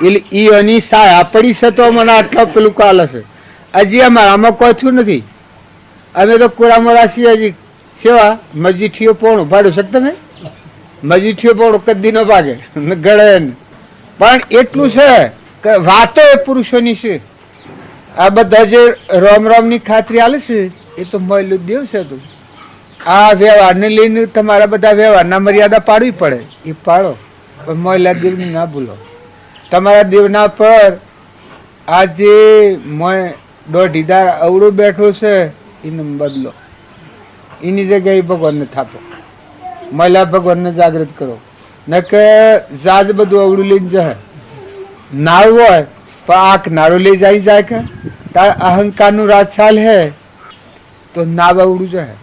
એટલે ઈયોની સાયા પડી છે તો મને આટલો પેલું કાલે છે. હજી આમાં કોઈ થયું નથી. અમે તો કોરામાં છીએ હજી સેવા મજીઠીઓ પોણું ભાડું છે. તમે મજીઠીઓ પોણું કદી ન ભાગે ગળે. પણ એટલું છે કે વાતો એ પુરુષોની છે. આ બધા જે રામ ની ખાતરી આલે છે એ તો મહેલું દેવ છે. તું આ વ્યવહારને લઈને તમારા બધા વ્યવહારના મર્યાદા પાડવી પડે, એ પાડો, પણ મહિલા દેવની ના ભૂલો. તમારા દેવના પર આ જે દોઢીદાર અવળું બેઠો છે એને બદલો. એની જગ્યાએ ભગવાનને થાપો. મહિલા ભગવાનને જાગૃત કરો. ન કે જાજ બધું અવળું લઈને જાય. નાળું હોય પણ આંખ નાળું લઈ જાય કે તાર અહંકાર નું રાજ ચાલ હે તો નાવ અવળું જાય.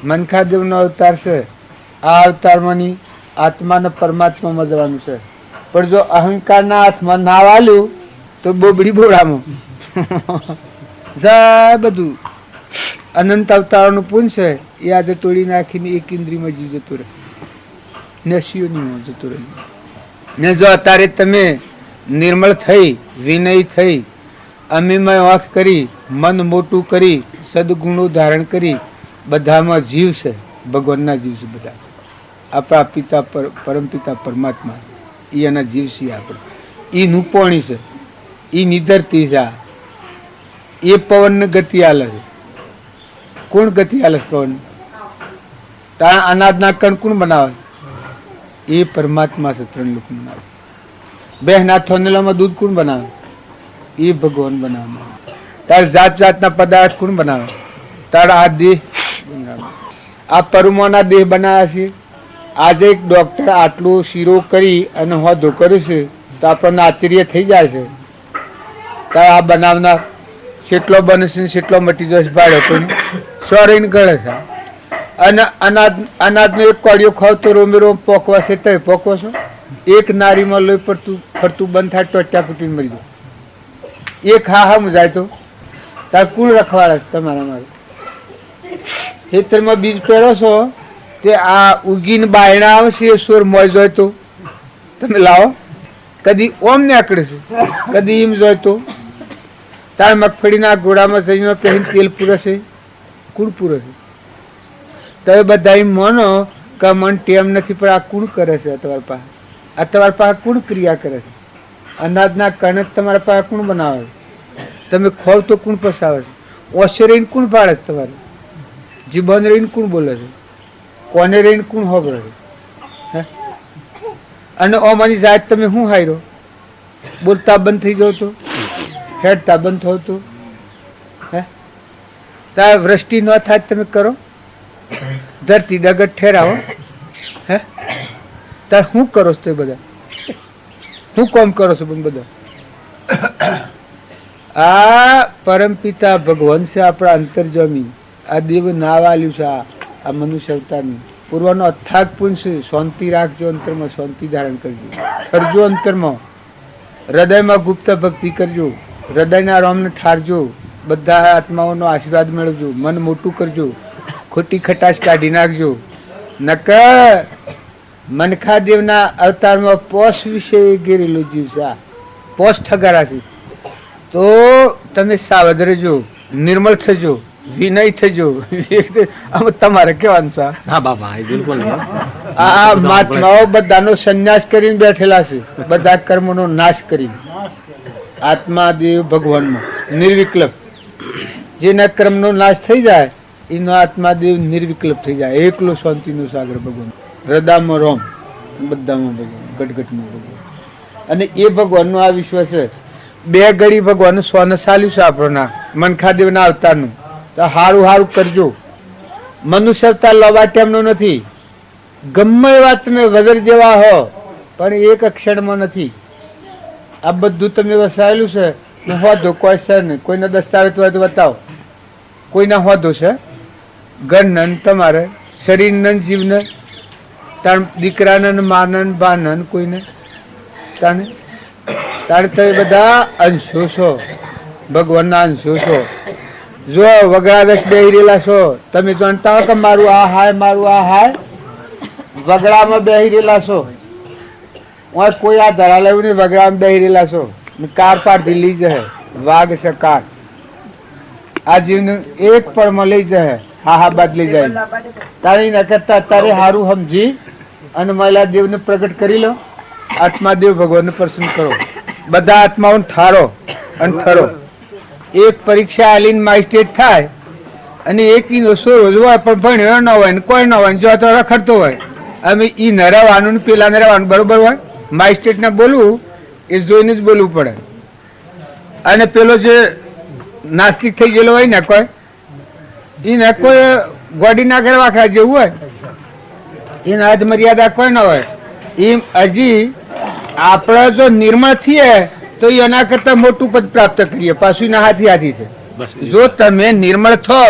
મનખા દેવ નો અવતાર છે. આ અવતારમાંની આત્માને પરમાત્મામાં જવાનું છે. પણ જો અહંકારના હાથમાં નાવ આલ્યું તો બોબડી બોડામાં જાય. બધું અનંત અવતારોનું પુન છે એ આજે તોડી નાખીને એક ઇન્દ્રિયમાં જીવ જતો રહે, નશીઓની જતો રહે. ને જો અત્યારે તમે નિર્મળ થઈ, વિનય થઈ, અમીમય વાંખ કરી, મન મોટું કરી, સદગુણો ધારણ કરી, બધામાં જીવ છે, ભગવાનના જીવ છે બધા. આપણા પિતા પરમપિતા પરમાત્મા એના જીવ છીએ આપણે. એ નુપોણી છે, એ નિધરતી છે. એ પવનને ગતિ આલે છે. કોણ ગતિ આલે છે પવન? અનાજના કણ કોણ બનાવે? એ પરમાત્મા છે ત્રણ લોકનું નાથ. બે હાથ થોનેલામાં દૂધ કોણ બનાવે? એ ભગવાન બનાવે. તાર જાત જાતના પદાર્થ કોણ બનાવે? તારા આ દેહ બનાવે. આ પરમાના દેહ બનાવ્યા છે. આજે એક ડોક્ટર આટલું શીરો કરી અને હોદો કર્યું છે તો આપણને આશ્ચર્ય થઈ જાય છે. આ બનાવનાર કેટલો બનશે ને કેટલો મટી જશે ભાડે કોઈ સોરીને ગળે છે. અને અનાજનો એક કોડિયો ખાવ તો રોમેરો પોકવા છે તો પોકવો છો. એક નારીમાં લોહી ફરતું બંધ થાય તો અટ્યા કુટીને મરી જાય. એક હા હા જાય તો તાર કુલ રખવાડા તમારા મારે ખેતરમાં બીજ પહેરો છો તે આ ઉગીને બાયણા આવશે એ સોર મોય જોય તો તમે લાવો. કદી ઓમ ને આકડે છે, કદી એમ જોય તો તાર મગફળીના ગોળામાં જઈને પહેરીને તેલ પૂરે છે. કુણ પૂરે છે? તમે બધા એમ માનો કે મન ટેમ નથી, પણ આ કુણ કરે છે? તમારા પાસે આ તમારા પાસે કુણ ક્રિયા કરે છે? અનાજના કણક તમારા પાસે કુણ બનાવે છે? તમે ખોવ તો કુણ પસાવે છે? ઓછે રહીને કુણ પાડે છે? તમારે જીભન રહીને કુણ બોલે છે? કોને રહીને કુણ હોબરે છે? અને ઓમાની જાત તમે શું હાર્યો? બોલતા બંધ થઈ જાવ તો, હેડતા બંધ થયો તો, તાર વૃષ્ટિ ન થાય તમે કરો, ધરતી ડગત ઠેરાવો. તાર શું કરો છો? બધા શું કામ કરો છો? બધા આ પરમપિતા ભગવાન છે આપણા અંતર્જમી. આ દેવ નાવ આલ્યું છે આ મનુષ્ય અવતારની. પૂર્વનો અથાગ પુંજ છે. શાંતિ રાખજો, અંતરમાં શાંતિ ધારણ કરજો, ઠરજો અંતરમાં, હૃદયમાં ગુપ્ત ભક્તિ કરજો, હૃદયના રામને ઠારજો, બધા આત્માઓનો આશીર્વાદ મેળવજો, મન મોટું કરજો, ખોટી ખટાશ કાઢી નાખજો. નકર મનખાદેવના અવતારમાં પોષ વિશે ઘેરેલો જીવ છે. આ પોષ ઠગારા છે. તો તમે સાવધ રહેજો, નિર્મળ થજો, વિનય થજો. તમારે કેવાનું છે? હા બાબા, બિલકુલ. આ મહાત્માઓ બધાનો સંન્યાસ કરીને બેઠેલા છે, બધા કર્મોનો નાશ કરીને આત્મા દેવ ભગવાનમાં નિર્વિકલ્પ. જેના કર્મનો નાશ થઈ જાય એનો આત્મા દેવ નિર્વિકલ્પ થઈ જાય. એકલો શાંતિનો સાગર ભગવાન. હૃદયમાં રોમ, બધામાં ભગવાન, ગટગટમાં ભગવાન. અને એ ભગવાનનો આ વિશ્વ છે. બે ઘડી ભગવાન સ્વને ચાલ્યું છે આપણના મનખાદેવના અવતારનું. તો હારું હારું કરજો. મનુષ્ય અવતાર લવા ટેમનો નથી. ગમે એવા તમે વગર જેવા હો પણ એક અક્ષરમાં નથી. આ બધું તમે વસાયેલું છે ને હોદો કોઈ છે નહીં. કોઈના દસ્તાવેજ હોય તો બતાવો. કોઈના હોદો છે? ઘરનન તમારે શરીરનન જીવને તાર દીકરાનન માનન બાનન કોઈને તાને તારે તો બધા અંશો છો, ભગવાનના અંશો છો. જો વગડાદશ બેહી રહેલા છો તમે જાણતા હો કે મારું આ હાય મારું આ હાય. વગડામાં બેહી રહેલા છો. કોઈ આ ધરા લેવું નહીં. વગડામાં બેહી રહેલા છો. કાર પાડથી લઈ જાય વાઘ છે કાર. આ જીવને એક પળમાં લઈ જાય, હા હા બાદ લઈ જાય. તારી ન કરતા તારે હારું સમજી અને મહિલા દેવને પ્રગટ કરી લો. આત્માદેવ ભગવાનને પ્રસન્ન કરો. બધા આત્માઓને ઠારો અને ઠરો. એક પરીક્ષા આલીને માસ્ટેટ થાય અને એક નસો રોજ હોય પણ ભણ્યો ન હોય ને કોઈ ન હોય ને જો તો રખડતો હોય. અમે ઈ નરાવાનું ને પેલા નરાવાનું બરોબર હોય. માસ્ટેટને બોલવું એ જોઈને જ બોલવું પડે. અને પેલો જે નાસ્તિક થઈ ગયેલો હોય ને કોઈ એને કોઈ ગોડી ના કરવા ખાય જેવું હોય એને હદ મર્યાદા કોઈ ન હોય. એમ હજી આપણે જો નિર્મળ થઈએ તો એના કરતા મોટું પદ પ્રાપ્ત કરીએ. પાછું ના હાથી હાથી છે. જો તમે નિર્મળ થો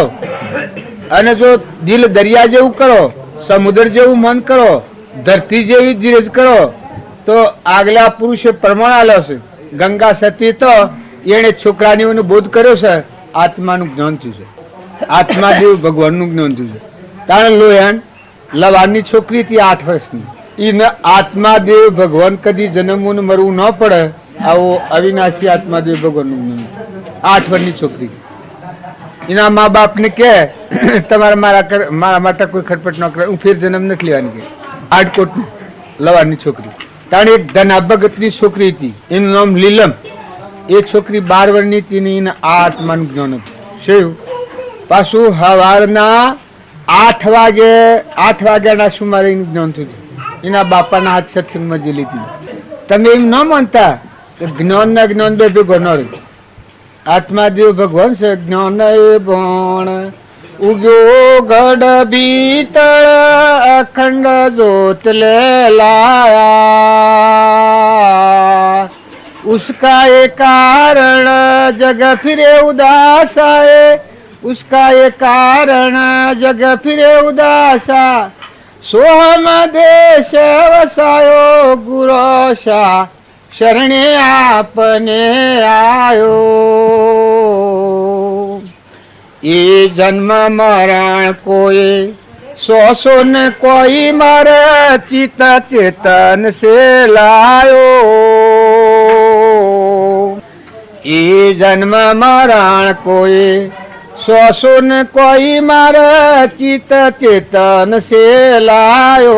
અને જો દિલ દરિયા જેવું કરો, સમુદ્ર જેવું મન કરો, ધરતી જેવી ધીરજ કરો તો આગલા પુરુષે પ્રમાણ આલ્યો છે. ગંગા સતી તો એને છોકરાની બોધ કર્યો છે. આત્માનું જ્ઞાન થયું છે. આત્માદેવ ભગવાનનું જ્ઞાન થયું છે. કારણ લોયણ લવારની છોકરી હતી 8 વર્ષની. એને આત્માદેવ ભગવાન કદી જન્મવું ને મરવું ન પડે આવો અવિનાશી આત્માદેવ ભગવાનનું જ્ઞાન. 8 વર્ષની છોકરી. એના મા બાપ ને કે તમારે મારા માટે કોઈ ખટપટ ન કરે, હું ફેર જન્મ નથી લેવાની કે. આડકોટ લવાની છોકરી. કારણ એક ધના ભગતની છોકરી હતી. એનું નામ લીલમ. એ છોકરી 12 વર્ષની હતી ને એને આ આત્માનું જ્ઞાન હતું. શું? પાછું સવારના 8 વાગ્યાના સુમારે એનું જ્ઞાન થયું. એના બાપાના હાથ સત્સંગમાં જે લીધી. તમે એમ ન માનતા કે જ્ઞાન ના જ્ઞાન બે ભેગો ન રહે. આત્માદેવ ભગવાન છે જ્ઞાન એ ભણ ઉગ્યો ગઢ ભીતળ અખંડ જોત લે लाया उसका ये कारण जग फिरे उदासा है उसका ये कारण जग फिरे उदासा सोहम देश वसायो गुरोशा शरणे आपने आयो ये जन्म मरण कोई सो न कोई मर चित चेतन से लायो ये जन्म मरण कोई सो न कोई मर चित चेतन से लायो